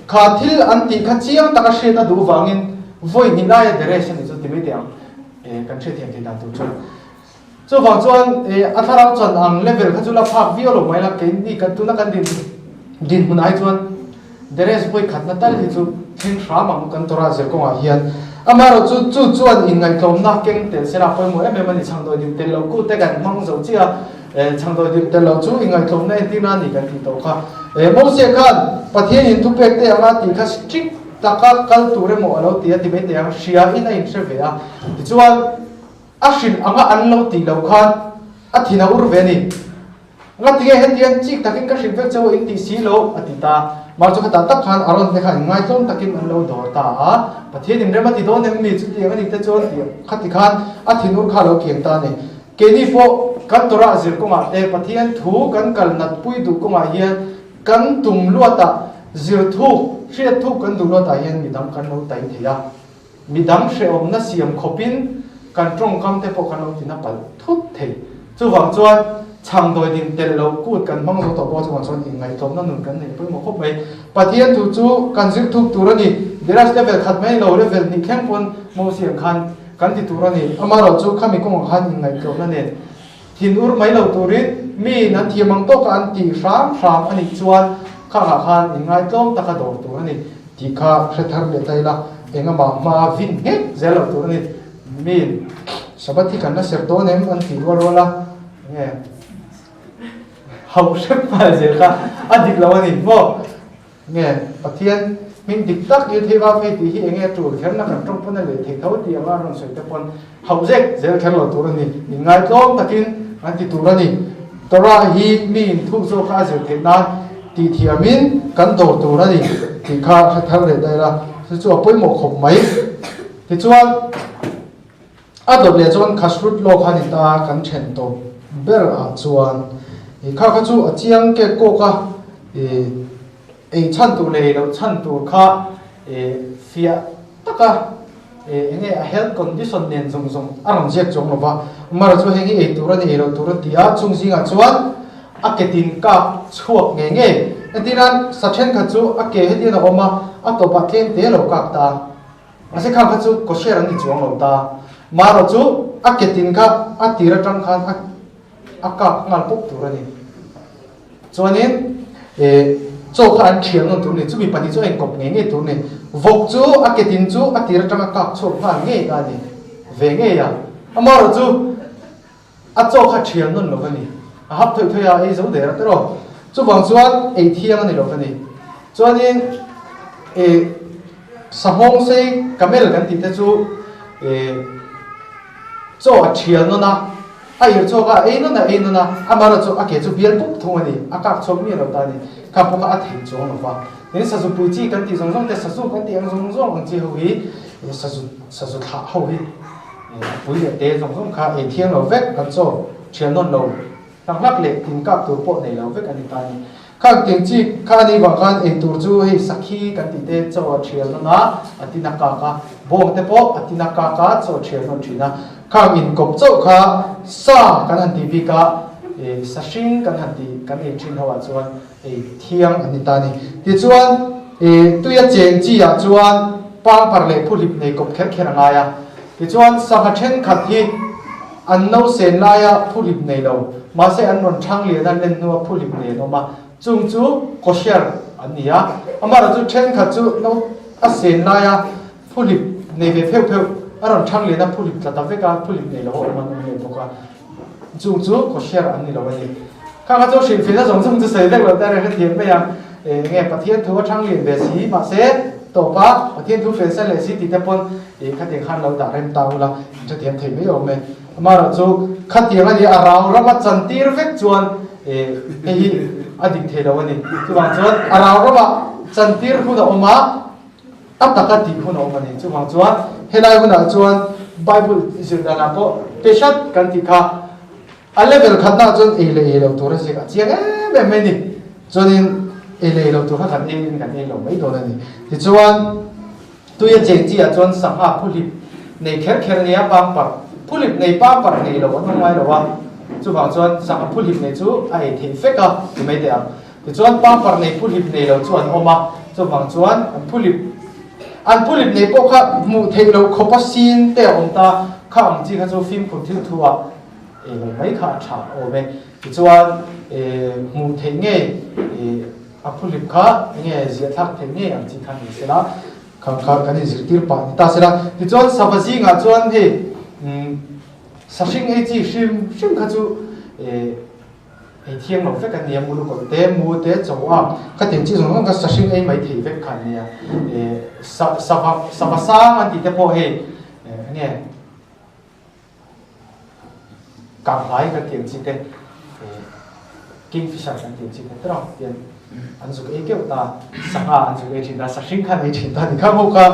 kha thil an ti kha chiang taka she ta du wangin voi ni na address ni chu ti mai tiang kan che thiam ti ta tu chu chu wang chuan atharau chuan ang level kha chu la phak violo mai la ke ni kan tu na kan din hunai chuan address voi khatna tal hi chu theng thra ma kan tora zer ko nga hian amaro chu chuan in ngai tlom na keng tel sera poi mo em mani chang do dim tel lo ku te kan mang zo chia chang do dim tel lo chu in ngai tlom na ti na ni kan ti to kha mo se khan pathian in thu pek te anga ti kha strict taka kal tu re mo alo ti ti be te ang shia in a in se ve a ti chuan a shin anga an lo ti lo khan a thina ur ve ni nga ti he tian chik takin ka shin vek chaw in ti si lo atita mar chu khata tak khan aron te khan ngai tlom takin an lo dor ta a pathian in rema ti do nem mi chu ti ani te chon ti khati khan a thinur kha lo keng ta ni ke ni fo kan tora zir ko ma te pathian thu kan kal nat pui du ko ma hian kan tum luata zir thu hriat thu kan du luata hian midam kan lo tai thia midam hre om na siam khopin kan trong kam te po kan lo tina pal thut thei chu wang chuan chang doi din tel lo kut kan mang zo to bo chuan chuan in ngai tlom na nun kan nei pui mo khop mai pathian thu chu kan zir thu turani deras level khat mai lo level ni kheng pon mo siam khan kan ti turani amaro chu khami ko khan in ngai tlom na ne thin ur mai lo turin mi na thiamang to kan ti ram ani chuan kha khan in ngai tlom taka dor turani ti kha thar le taila enga ma vin he zelo turani min sabati kan na ser to nem an ti wala nge hau shep pa je kha adik lawani mo nge pathian min dik tak yu theva fe ti hi enge tur kher na kan trong pon le the thau ti anga ron soi te pon hau jek zel kher lo turani ngai tlom takin an ti turani tora hi min thu zo kha zel the na ti thiamin kan do turani ti kha thar le dai la chu poi mo khop mai ti chuan adob le chuan khasrut lo khani ta kan chen to ber a chuan kha chu a chiang ke ko ka chan tu le lo chan tu kha fia taka enge a health condition nen zong arang jek chong lo ba mar chu hengi e turani lo turati a chung singa chuan a ketin ka chuak nge etiran sachen kha chu a ke hedina oma a to pa thlem te lo kak ta ase kha chu ko share ani chuang lo ta maro chu a ketin kha a tira tang khan a ka ngal pok turani chuanin cho kha an thiang non tur ni chu mi pani chu en kop nge tur ni vok chu a ketin chu a tira tang ka chu ma nge ta ni ve nge ya amaro chu a cho kha thiang non lo ni a hap thoi thoi a ei zo de ra tero chu wang chuan ei thiang ani lo ni chuanin sahong se kamel kan ti te chu cho a thiang non na ai cho ka ei non na amaro chu a ke chu bial puk thong ani a ka chom mi lo ta ni ka pok a thei chong lo ba ni sa su pu chi kan ti zong te sa su kan ti ang zong ang chi ho hi sa su tha ho hi pui le te zong kha ei thiang lo vek kan cho thiang non lo tang lak le tin ka tur po nei lo vek ani ta ni khang ting chi kha ni wa kan ei tur chu hei sakhi kan ti te cho thiang non na atina ka bong te po atina ka cho thiang non thina khang in kop cho kha sa kan an ti bi ka sashing kan han ti kan ei thin hawa chuan ei thiang ani ta ni ti chuan tuya cheng chi ya chuan pang par le phulip nei kop kher kher anga ya ti chuan sa kha then khat hi an no sen la ya phulip nei lo ma se an non thang le dan len no phulip nei no ma chung chu ko share ania amara chu then khat chu no a sen la ya phulip nei ve pheu aron thang le na phulip ta ta ve ka phulip nei lo ma no le boka chung chu ko share ani lo ni kha chu shin fin na zong chu sai dek lo ta re thiam me ya nge pathian thu thang le ve si ma se tổ pa thiên thu phê sẽ lại sĩ thì tập quân khát tiếng khan lâu đã rem tàu là cho thiền thầy mấy ông mình mà rồi chú khát tiếng anh đi rau ra mắt chân tir vết chuan ấy adik thầy đâu anh chú bằng chuan rau ra mắt chân tir khu nào mà áp đặt cái khu nào mà này chú bằng chuan hiện nay khu nào chuan Bible dịch ra nào có peshat kan ti kha a level khát na chuan ele lo tu ra gì cả chiang em mấy này cho nên ele lo tu kha kan em lo mấy đồ này thì chuan tôi chỉ chuan sang ha phulip này khéo này bám bạc phulip này bám bạc này lo anh nói lo wa chú bảo chuan sang phulip này chú ai thì phết à thì mấy đấy thì chuan bám bạc này phulip này lo chuan oma chú bảo chuan phulip anh phulip này có khác mu thấy lo khó bắt xin để ông ta khác ông chỉ khác chú phim của thiếu thua mấy khác chả ôm thì chuan mu thấy nghe phulip khác nghe gì thắc thấy nghe ông chỉ khác gì đó khang cái này chỉ pa ta sẽ là thì chuan savaji ngã chuan thì sashing ấy chỉ sim khá chú thiêng nó phải cái niệm mulu còn té mua té chỗ cái tiền chỉ dùng cái sashing ấy mấy thì phải cái này savasa anh thì thế bộ hệ nghe cảm thấy cái tiền chỉ thế kingfisher cái tiền chỉ thế đó tiền anh dùng cái kiểu ta sang anh dùng cái chuyện ta sashing cái này chuyện ta thì khác một cái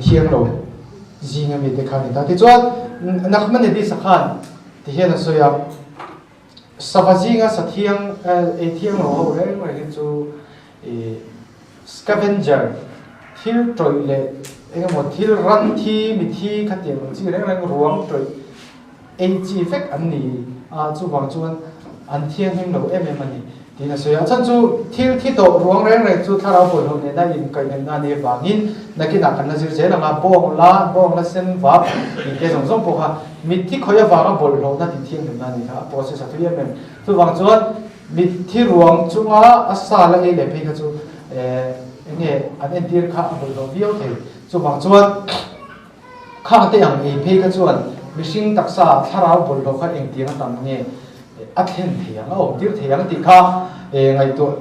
thiêng rồi gì nghe mình để khai ta thì chuan nãy mình đi sang khan thì hiện là soi à savaji nga sa thiêng thiêng rồi đấy mà cái chú scavenger thil trôi lệ cái một thil run thi mi thi khát tiền chỉ cái này ruộng trôi chỉ phép anh nỉ chú bằng chuan anh thiêng hình đầu em này thì là soi à chân chú thil thi tổ ruộng này chú thà đâu bồi hồi này đã in cái này là này vàng in là cái nào cần là gì thế là mà bông la sen vấp thì cái giống giống bộ ha mình thi khơi vàng cái bồi hồi đó thì thiêng được này ha bộ sẽ sát thuê em chú bằng chuan mình thi ruộng chú ngã asa là cái này phải cái chú nghe anh em tiền khác bồi hồi viêu thì chú bằng chuan khác cái hàng này phải cái chuan mình sinh đặc sản thà đâu bồi hồi khác em tiền tầm nghe ắt hen thiang ông tiêu thiang thì khác ngày tuổi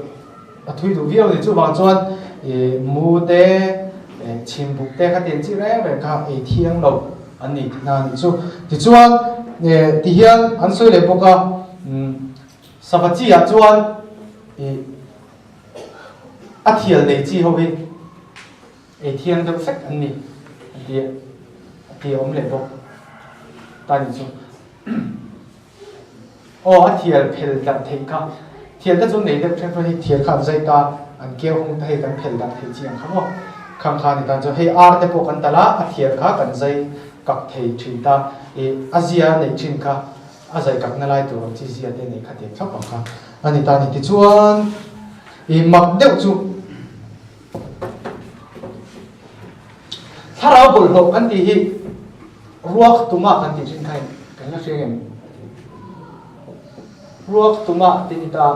thui tụ viêu thì chú bằng chuan mua té chim bục té cái tiền chỉ rẻ về khác thiang lộc anh này thì chuan thì hiện anh soi lại bốc à savaji à chuan thiền này chỉ hậu vi thiang được phép anh này thì ông lại bốc ta nhìn chung thiền phèn đặt thấy cả thiền đó chúng này được phép phải thiền khám dây ta anh kêu không thấy cái phèn đặt thấy chiang không khang khang thì ta cho hay ar te bốc anh ta là thiền khác cần dây các thầy truyền ta Asia này truyền cả Asia các nơi lại tụi chỉ Asia đây này khác tiền khác bằng khác anh ta thì chuan mặc đều chú thà đâu bồi lộc anh thì ruột tụm anh thì truyền khai cái nó xem em ruột tụm thì ta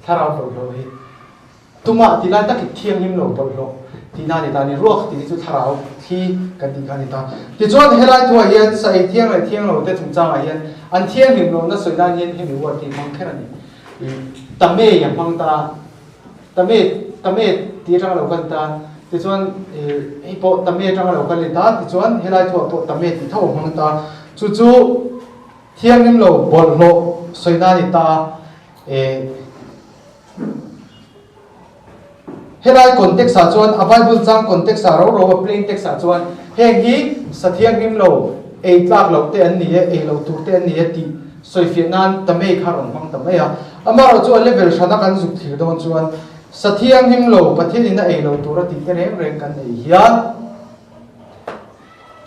thà đâu bồi lộc hi tụm thì lại ta cái thiêng hiểm lộc bồi lộc thì na thì ta ni ruột thì chú thà đâu thì cái gì cái ta thì chuan helai tu hian sai thiêng lo te thung chang hian an thiêng him lo na soi dan hian him wa ti mang kher ani tame yang mang ta tame ti rang lo kan ta ti chuan po tame rang lo kan le ta ti chuan helai tu po tame ti thau mang ta chu thiêng him lo bol lo soi dan ni ta helai context sa chuan a Bible chang context sa ro plain text sa chuan heng hi sathiang him lo tlak lo te an ni lo tu te an ni ti soi fianan tamei kharon mang tamei ama ro chu level shana kan zuk thir don chuan sathiang him lo pathin na lo tu ra ti te reng kan nei hian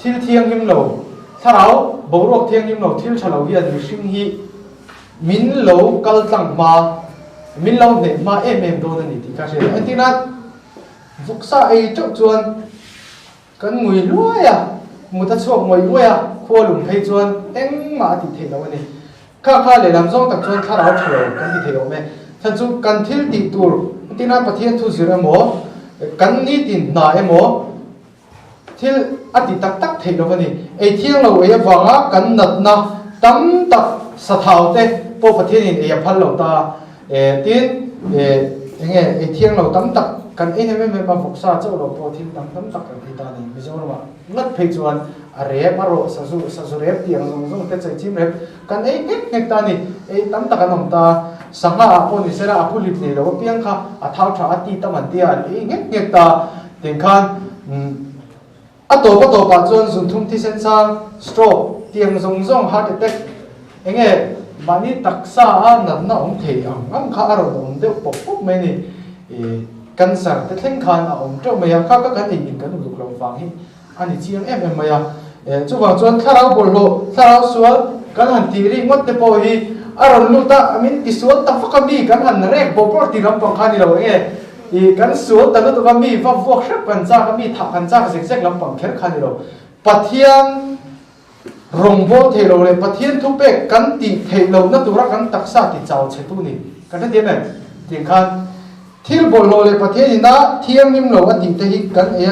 thil thiang him lo tharau borok thiang him lo thil chalo hian ni hring hi min lo kal tlang ma min lo ne ma em do na ni ti ka se antina vuksa chok chuan kan ngui luaya muta chok moi luaya kholum thei chuan eng ma ti thei lo ni kha le lam zong tak chuan tharau thlo kan ti thei me than chu kan thil ti tur antina pathian thu zira mo kan ni tin na emo thil ati tak thei lo ni thiang lo wanga kan nat na tam tak sa thau te po pathian in phal lo ta tin thiang lo tam tak kan ene me ma voksa chaw lo po thil dang tam tak kan ita ni mizoram ma ngat phei chuan a re maro sa su rep tiang zong te chai chim rep kan ei ngek ta ni ei tam tak anom ta sanga apo ni sera apu lip ni lo piang kha a thau tha ati taman tia ei ngek ta ten khan a to pa chuan zum thum thi sen sang stroke tiang zong heart attack enge mani taksa a na om thei ang kha aro om de pop me ni cancer te thleng khan a om tro maya kha kan in kan lu klong wang hi ani chiang em maya chuwa chuan tharau bol lo tharau sual kan han ti ri ngot te po hi aron lu ta amin ti sual ta fa mi kan han rek bo por ti ram pang khani lo e kan sual ta lu ta mi va vok shap kan cha ka mi tha kan cha ka sek lam pang kher khani lo pathian rong bo thei lo le pathian thu pe kan ti thei lo na tura kan taksa ti chaw che tu ni kan ta de me ti khan thil bol lo le pathian ina thiam nim lo ati te hi kan e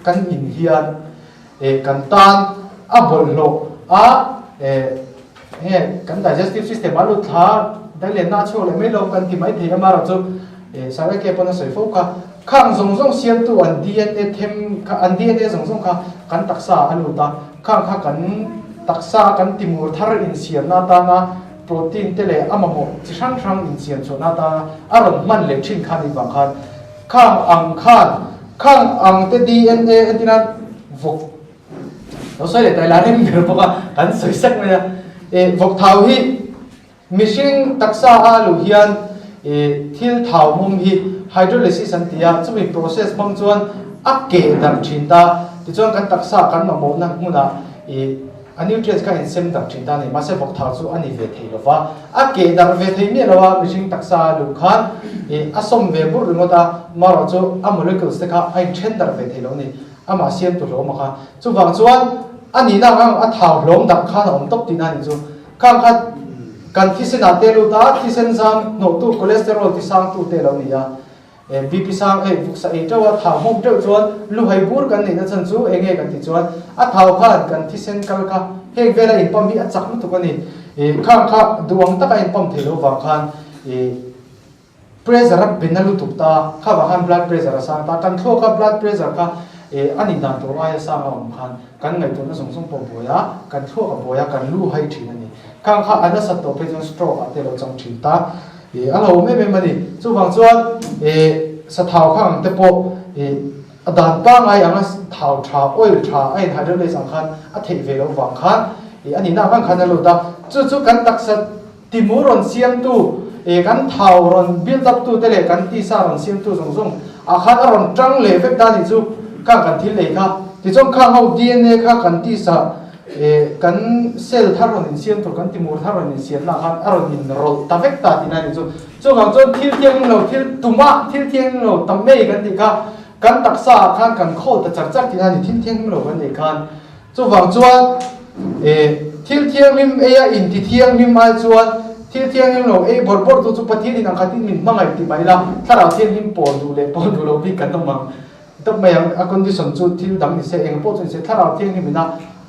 kan in hian kan tan a bol lo kan digestive system alu tha dai na cho le me lo kan ti mai the amara chu sare ke pona soi fo ka khang zong siam tu an DNA them ka an DNA zong ka kan taksa alu ta khang kha kan taksa kan timur thar in siam na ta na protein te le amamo chi sang in siam cho na ta aron man le thin khan ni bang khan khang ang te DNA antina vok nó sai để tại là em được bao cả soi sắc này vok thảo hi missing taksa alu hian thil thảo mum hi hydrolysis an tia chumi process bang chuan akke dam thinta ti chuan kan taksa kan mo na huna a nutrients ka enzym dam thinta ni ma se vok thảo chu ani ve thei lova akke dam ve thei mi lova missing taksa lu khan asom ve bur ngota maro chu a molecules te kha ai chen dar ve thei lo ni ama siam tu lo ma kha chu wang chuan ani na ngang a thau hlom dak khan om top tin ani chu khang khat kan thisen a te lu ta thisen sang no tu cholesterol ti sang tu te lo ni ya bp sang vuksa e tawa thau hom te chuan lu hai bur kan ni na chan chu enge kan ti chuan a thau khan kan thisen kal kha he vela in pam hi a chak tu kan ni khang kha duang ta ka in pam thelo wang khan pressure up benalu tukta kha wa han blood pressure sang ta kan tho ka blood pressure ka ani dan to ai sa ma om khan kan ngai to na song po boya kan tho ka boya kan lu hai thin ani khang kha ana sa to pe jon stroke ate lo chang thin ta alo me mani chu wang chuan sa thau khang te po adan pa ngai anga thau tha oil tha ai hydrolysis ang khan a thei ve lo wang khan ani na wang khan lo ta chu kan taksa timuron siam tu kan thau ron build up tu te le kan ti sa ron siam tu zong a khan ron tang le vek ta ni chu kan thil le kha ti chong khang ho DNA kha kan ti sa kan cell tharon in siam tu kan timur tharon in siam na khan aron in rol ta vek ta ti na ni chu gang chon thil tiang lo thil tuma thil tiang lo tam me kan ti kha kan taksa khan kan kho ta chak ti na ni thil tiang lo kan ni khan chu wang chuan thil tiang lim in ti tiang lim ai chuan thil tiang lim lo bor tu chu pathi ni ang khatin min mangai ti mai la thara tiang lim pol du lo bi kan mang tập mày a condition chu thil dang ni se eng po chu se tharau thiang ni mina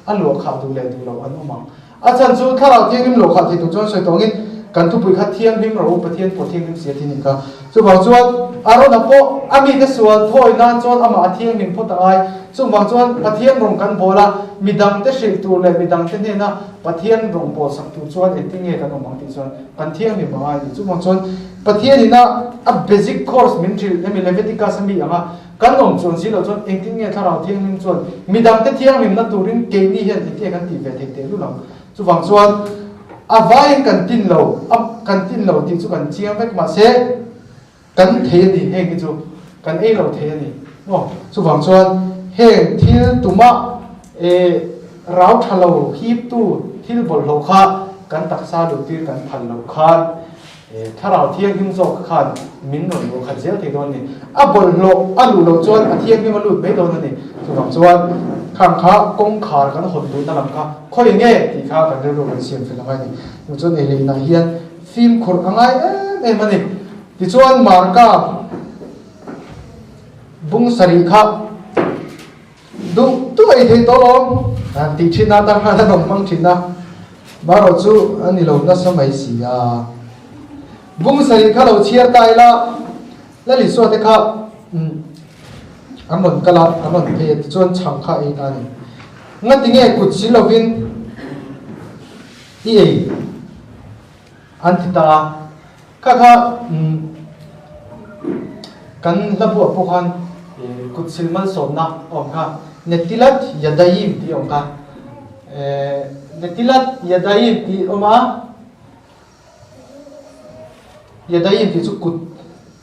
a lo kha du le du lo an omang a chan chu tharau thiang ni lo kha thi tu chon soi tongin kan thu pui kha thiang lim ro pathian po thiang lim se thi ni ka chu ba chuan aro na po ami te sual thoi na chon ama thiang lim po ta ai chu ba chuan pathian rong kan bola midang te shil tu le midang te ne na pathian rong po sak tu chuan etinge kan omang ti chuan kan thiang ni ma ai chu ba chuan pathian ni na a basic course min thil emi levitica sami anga kan nom chon si lo chon engting nge tharau thiang lim chon midang te thiang lim na turin ke ni hian ti kan ti ve thek te lu lam chu wang chuan a vai kan tin lo ti chu kan chiang vek ma se kan the ni he ki chu kan ei lo the ni chu wang chuan he thil tuma rau thalo hip tu thil bol lo kha kan taksa lu tir kan phal lo khan tharau thiang him zo khan min no lo khan zel thei don ni a bol lo alu lo chuan a thiang him alu be don ni chu wang chuan khang kha kong khar kan hon du na lam kha khoi nge ti kha kan ro kan siam fel mai ni chu chuan ele na hian film khor angai mani ti chuan marka bung sari kha du tu ai thei to lo an ti thina ta kha na nom mang thina maro chu ani lo na samai si a bung sari kha lo chiar tai la li so te kha amon kala amon pe chuan chang kha ei ta ni nga tinge kut silovin i antita kaka kan labu apokhan kut silmal somna omka netilat yadayim ti omka netilat yadayim ti oma yadayim ti chu kut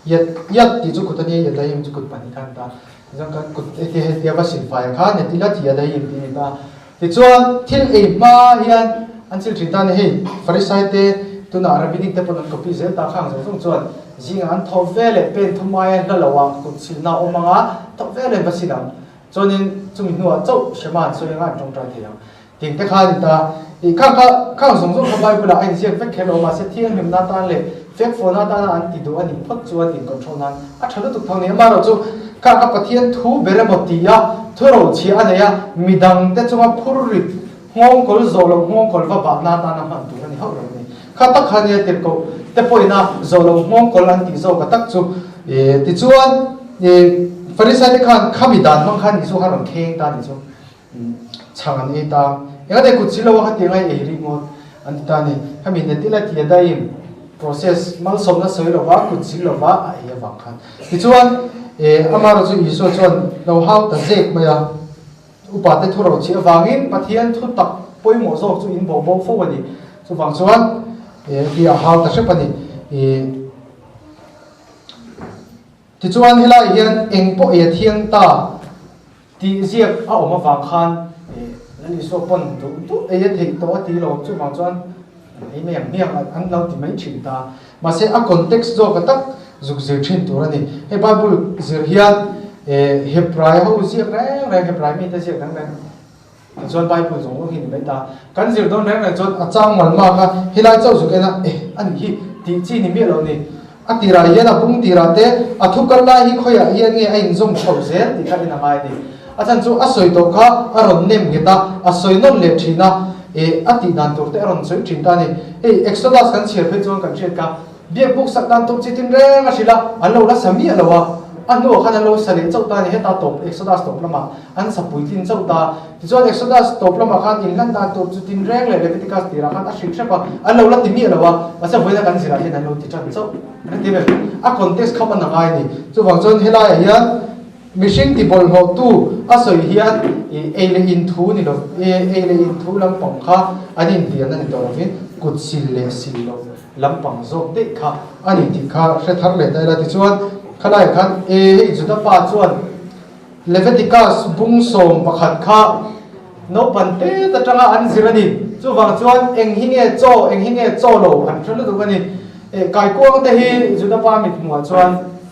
yat ti chu kutani yadayim chu kut pani kan ta jang kan kut ete he basin fa kha netilat yadayim ti ta ti chuan thil ei ma hian anchil thritan he farisai te tuna arabic te pon copy zel ta khang zo chuan jinga an thovele pen thumai an lawang kut silna omanga thovele basinam chonin chumi nuwa chau shema soyanga tong tra thia ting te kha ni ta i khang song song khabai pula ai siak fek khelo ma se thiang him na tan le fek phone na ta an ti do ani phot chuan in control nan a thalo tu thang ni ma ro chu ka pathian thu beremotia thoro chi anaya midang te chunga phurrit ngong kol zolo ngong kol va ba na ta na man tu ani ho ro ni kha ta kha ne te ko te poina zolo ngong kol an ti zo ka tak chu ti chuan farisai khan khamidan mang khan isu khan kheng ta ni chu changan e ta ya de kuchilo ha te ngai e ri mo an ta ni khami ne tila ti daim process mal som na soi lo wa kuchilo wa a ya wa khan ti chuan amaro chu iso chuan lo hau ta jek maya upate thoro chi awangin pathian thu tak poimo zo chu in bo bo fo wani chu wang chuan ti a hau ta sepani ti chuan helai hian engpo e thiang ta ti ziak a oma wang khan ani so pon tu e thei to ti lo chu wang chuan ei me an lo ti mai thin ta ma se a context zo ka tak zuk zir thin tur ani he bible zir hian hebrai ho ziak reng hebrai mi ta ziak reng chuan bible zong lo hin mai ta kan zir don reng chuan a chang mal ma ka helai chau zu kena an hi ti chi ni mi lo ni atira hian a bung tira te a thukal lai hi khoya hian nge a in zong chho zel ti kha ina mai ni a chan chu a soi to kha a ron nem geta a soi non le thina ati dan tur te ron soi thin ta ni exodus kan chher phe chuan kan chet ka bia buk sak dan to chitin reng a sila alo la sami alowa ano khan alo sale chau ta ni heta top exodus top lama an sapui tin chau ta ti chuan exodus top lama khan in lan dan to chitin reng le leviticus tira khan a shrik shapa alo la ti mi alowa asa voina kan sira hian alo ti chan chau ti be a context khaman na ngai ni chu wang chon helai hian mishing ti bol ho tu asoi hian ele in thu ni lo ele in thu lam pang kha anin ti an ni to rovin kut sil le sil lo lam pang zo de kha ani ti kha se thar le dai la ti chuan khalai khan juda pa chuan leviticus bung som pakhat kha no pan te ta tanga an zirani chu wang chuan eng hinge cho lo an thulu du ani kai ko te hi juda pa mit mu chuan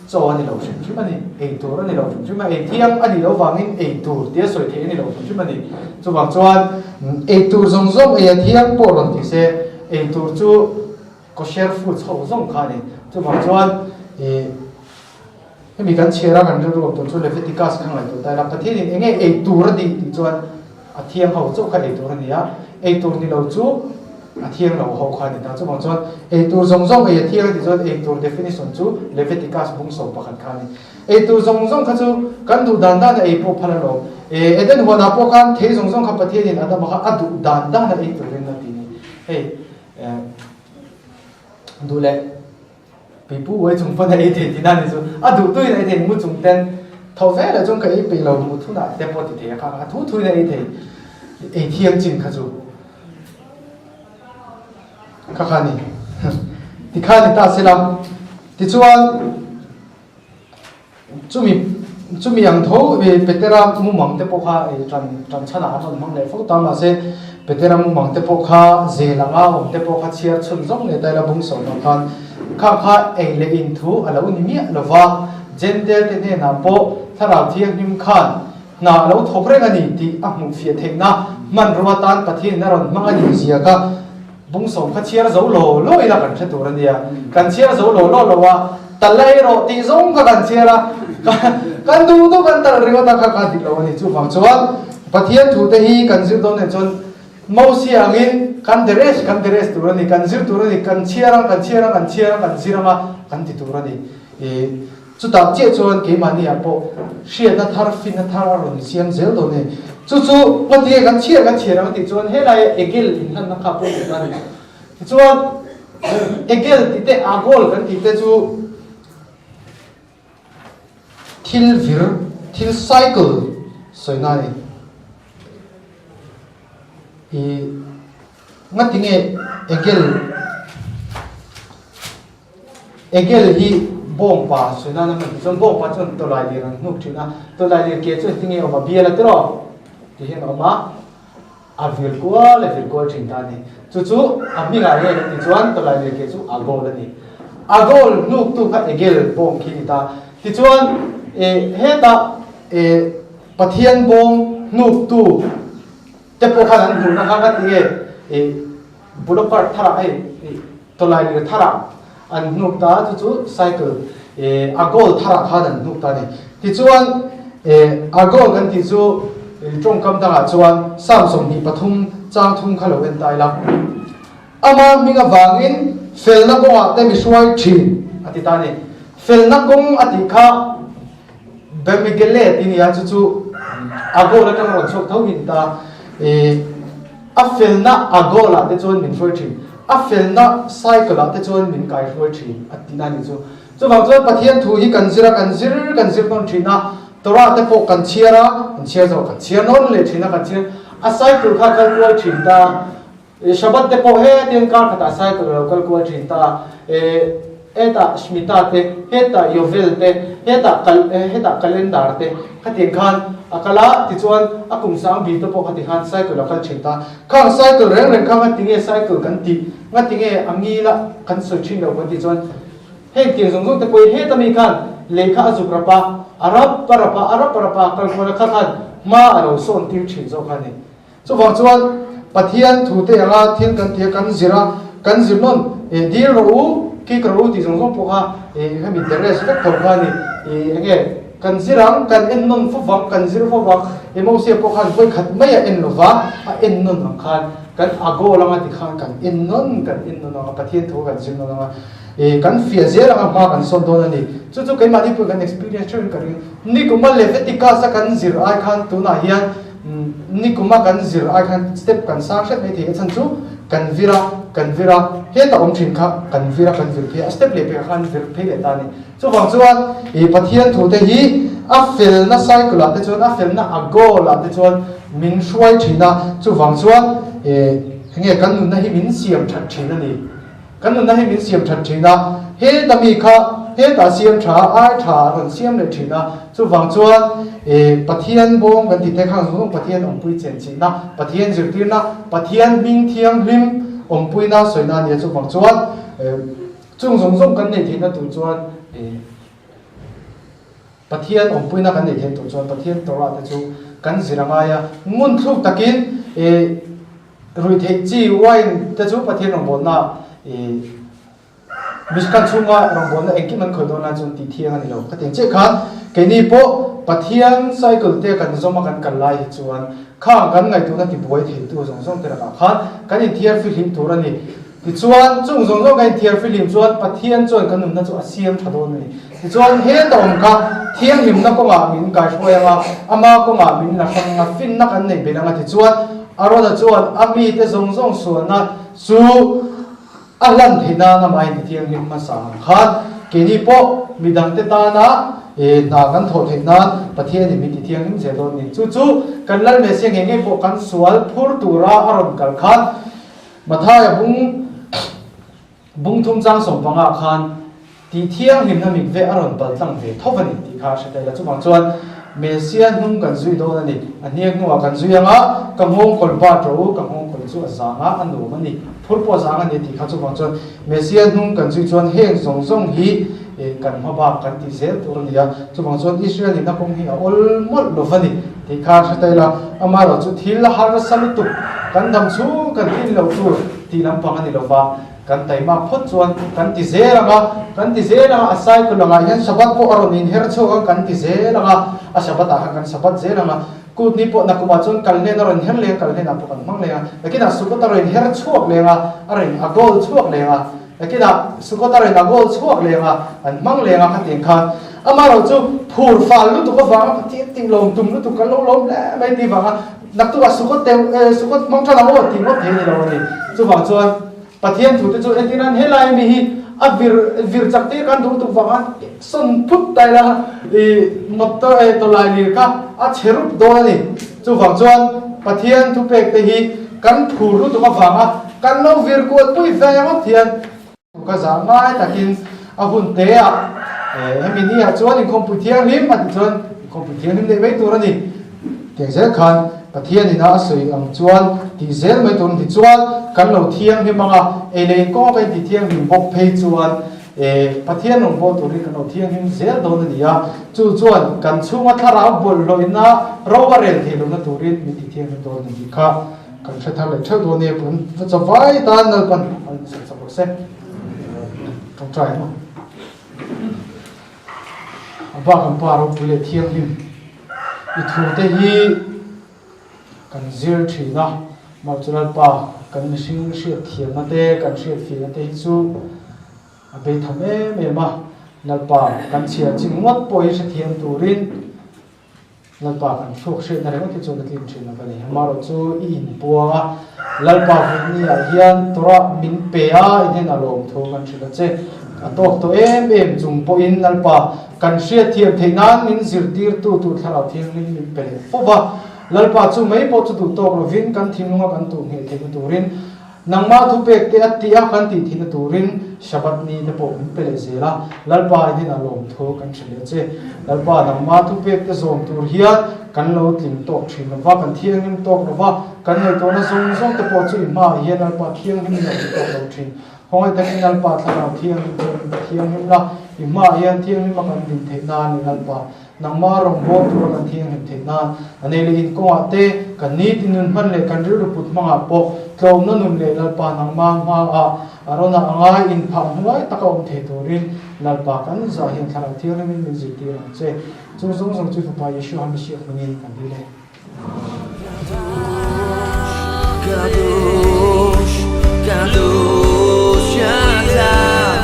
cho ani lo shin chimani ei tur ani lo shin chima ei thiang ani lo wangin ei tur te soi the ani lo shin chimani chu wang chuan ei tur zong zong ei thiang po ron ti se ei tur chu kosher food chho zong kha ni chu wang chuan mi kan chera kan ru to chu leviticus khang lai to ta la pathin in enge ei tur di ti chuan a thiang ho chu kha ei tur ni ya ei tur ni lo chu a thiang lo ho kha ni ta chu wang chuan ei tur zong zong ei thiang ti chuan ei tur definition chu leviticus bung so pakhat kha ni ei tur zong zong kha chu kan du dan dan ei po phala lo eden ho na po kan the zong zong kha pathin in adam kha adu dan dan ei tur na ti ni hey du le pipu wei chung pa ei the ti na ni chu adu tu ei the mu chung ten thau ve la chung ka ei pe lo mu thu na te po ti the kha a thu thu ei the ei thiang chin kha chu kakhani ti khani ta selam ti chuan chumi ang tho ve petera mu mang te pokha tran chana amon mang le fo ta ma se petera mu mang te pokha ze langa om te pokha chiar chun zong le dai la bung so no khan kha ei le in thu alo ni mi lova gender te ne na po thara thiang nim khan na lo thopre ani ti a mu fia thengna man ro tan pathin na ron mang ani zia ka bung som kha chiar zo lo lo ila kan the tur ania kan chiar zo lo lo wa talai ro ti zong ka kan chiara kan du kan tar ringo ta kha ti lo ni chu phang chuan pathian thu te hi kan zir don ne chon mau si angin kan deres tur ani kan zir tur ani kan chiara ma kan ti tur ani chu ta che chuan ke mani a po hriat na thar fin na thar ron siam zel do ne chu pati kan chia rang ti chuan he lai egel in han na kha po ta ni chuan egel ti te agol kan ti te chu thil cycle soina ni ngatinge egel hi bom pa soina na man chon bom pa chon to lai ran nuk thina to lai ke chu tinge oma biela tro ti hen oma a virtual thin ta ni chu ami ga he ti chuan to lai ke chu agol ni agol nuk tu kha egel bom khi ta ti chuan he ta pathian bom nuk tu te po khan an nu na kha ka ti bulokar thara ai to lai le thara an nuk ta chu cycle agol thara khan an nuk ta ni ti chuan agol kan ti chu trong kam da chuan samsung ni pathum chang thum khalo en tai la ama minga wangin felna ko ate mi suai thin ati ta ni felna kong ati kha bemigele ti ni ya chu agol atang ron chok thau hin ta a felna agol ate chuan min suai thin a felna cycle ate chuan min kai suai thin ati na ni chu wang chuan pathian thu hi kan zir ton thina tora te po kan chia zo kan chia non le thina kan chia a cycle kha kan kual thin ta shabat te po he ten kar khata cycle kal kual thin ta eta smita te heta yovel te heta calendar te khati khan akala ti chuan akum sang bi to po khati khan cycle kal thin ta khang cycle reng khang tinge cycle kan ti ngatinge angila kan so thin lo kan ti chuan he ti zong te po he ta mi khan lekha azukrapa arab parapa kalkona khan ma aro son tir thin zo khani so wang chuan pathian thu te anga thil kan the kan zirnon dir ro ki kro ti zong po kha hemi teres ka thor khani enge kan zirang kan ennon fu wang kan zir fu wang emo se po khan poi khat mai en lova a ennon khan kan ago langa ti khan kan ennon pathian thu kan zirnon langa kan fia zela ma kan son don ani chu kai mani pu kan experience chun kari ni kuma levetika sa kan zir ai khan tu na hian ni kuma kan zir ai khan step kan sang shat mai the chan chu kan vira he ta om thin kha kan vir phe step le pe khan vir phe le ta ni chu wang chuan pathian thu te hi a fel na cycle la te chuan a fel na ago la te chuan min shuai thina chu wang chuan nge kan nun na hi min siam that thina ni kan nun na hi min siam that thina he ta mi kha he ta siam tha ai tha ron siam le thina chu wang chuan pathian bom kan ti te khang zo pathian ong pui chen chi na pathian zir tir na pathian ming thiang lim ong pui na soina ni chu wang chuan chung zong kan nei thina tu chuan pathian ong pui na kan nei the tu chuan pathian tora te chu kan ziranga ya ngun thluk takin rui thei chi wain te chu pathian ong bon na miskan chunga rongbon na engki man khodo na chun ti thiang ani lo khating che khan ke ni po pathian cycle te kan zoma kan lai chuan kha kan ngai tu na ti boi the tu zong te ra khan kan in thiar film tur ani ti chuan chung zong kan thiar film chuan pathian chuan kan num na chu asiam thadon ni ti chuan he tom ka thiang him na ko ma min ka hroya ama ko ma min na khang na fin na kan nei be na ti chuan arona chuan ami te zong suan na su alan thina na mai thiang him ma sang khan ke ni po midang te ta na na kan tho thina pathian ni mi thiang him je don ni chu kan lal me se nge po kan sual phur tura aron kal khan mathaya bung thum chang som panga khan ti thiang him na mi ve aron bal tang ve thobani ti kha se ta chu bang chuan mesian hung kan zui do ani aniak nu kan zui anga kamhong kol ba tro kamhong kol chu azanga anu mani phurpo zanga ni ti kha chu bang chuan mesian hung kan zui chuan heng zong hi kan haba kan ti zel tur nia chu bang chuan israel na kong hi ol mol lovani ti kha se ta la amaro chu thil har salutu kan dam chu kan tin lo tu ti lam pang ani lova kan taima phot chuan kan ti zela asai ko langa yan sabat po aron in her chu kan ti zela a sabat a kan sabat zela ku ni po na kuma chuan kalne na ron her le kalne na po kan mang le lakina sukota ron her chuak le nga arin agol chuak le nga lakina sukota ron agol chuak le nga an mang le nga khating khan amaro chu phur fal lu tu ka wanga ti ting lom tum lu tu ka lom le mai ti wanga nak tu asukot te sukot mong thala ho ti mo the ni lo ni chu wang chuan pathian thu te chu etinan helai mi hi vir chakti kan du tu wanga son phut tai la motor to lai ni ka a cherup do ni chu wang chuan pathian thu pek te hi kan phur lu tu ka wanga kan no vir ko pui ve ma thian ka za mai takin a hun te a hemin hi a chuan in computer lim a chuan computer lim le mai tur ani ke zel khan pathian ina soi ang chuan ti zel mai tur ti chuan kan lo thiang hi manga e le ko kai ti thiang hi bok phei chuan pathian nong bo tur kan lo thiang hi zel do na dia chu chuan kan chunga thara bol loina rowarel the lo na turin mi ti thiang do ni kha kan thar le thar do ne pun cha vai tan na pan sa bok se không try no ba kan paro pule thiang lim I thu te hi kan zir thina ma chural pa kan mihring hriat thiam na te kan hriat fi na te hi chu a be tham em ma nalpa kan chia chingot poi se thiam turin nalpa kan thuk hriat na reng ki chu na tlim thina ka ni maro chu I in puanga lalpa ni a hian tora min pe a inen alom tho kan thila che atok to em chung po in lalpa kan hriat thiam theinan min zir tir tu thara thiang lim min pe fowa lalpa chu mai po chu tu tok lovin kan thimnga kan tu nge the turin nangma thu pek te atia kan ti thina turin shabat ni te po min pe zela lalpa inen alom tho kan thile che lalpa nangma thu pek te zom tur hian kan lo tlim tok thin wa kan thiang lim tok wa kan nei to na zong te po chu ma hian lalpa thiang lim lo tok lo thin hoi takin lalpa thara thiang lim la ima hian thiang lim kan din theina ni lalpa nangma rong bo tu kan thiang lim theina anele in ko ate kan ni tinun man le kan ru put manga po tlom na nun le lalpa nangma ma a arona anga in phang hoi takaum the turin lalpa kan za hian thara thiang lim min ji ti che chu zong chu pa yeshu ham shi khuni kan dile Kadosh Kadosh Yada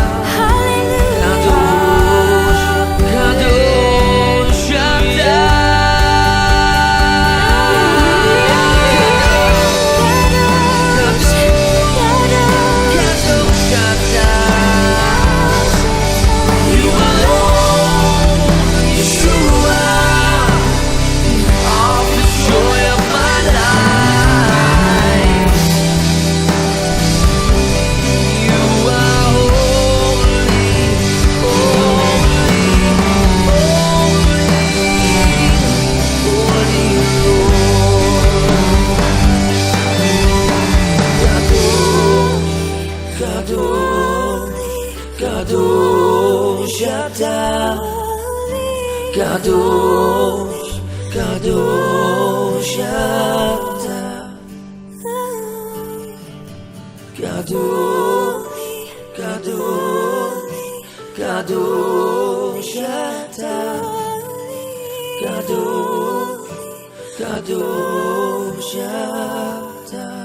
Kadosh, Kadosh, Yada. Kadosh, Kadosh, Kadosh, Yada. Kadosh, Kadosh, Yada.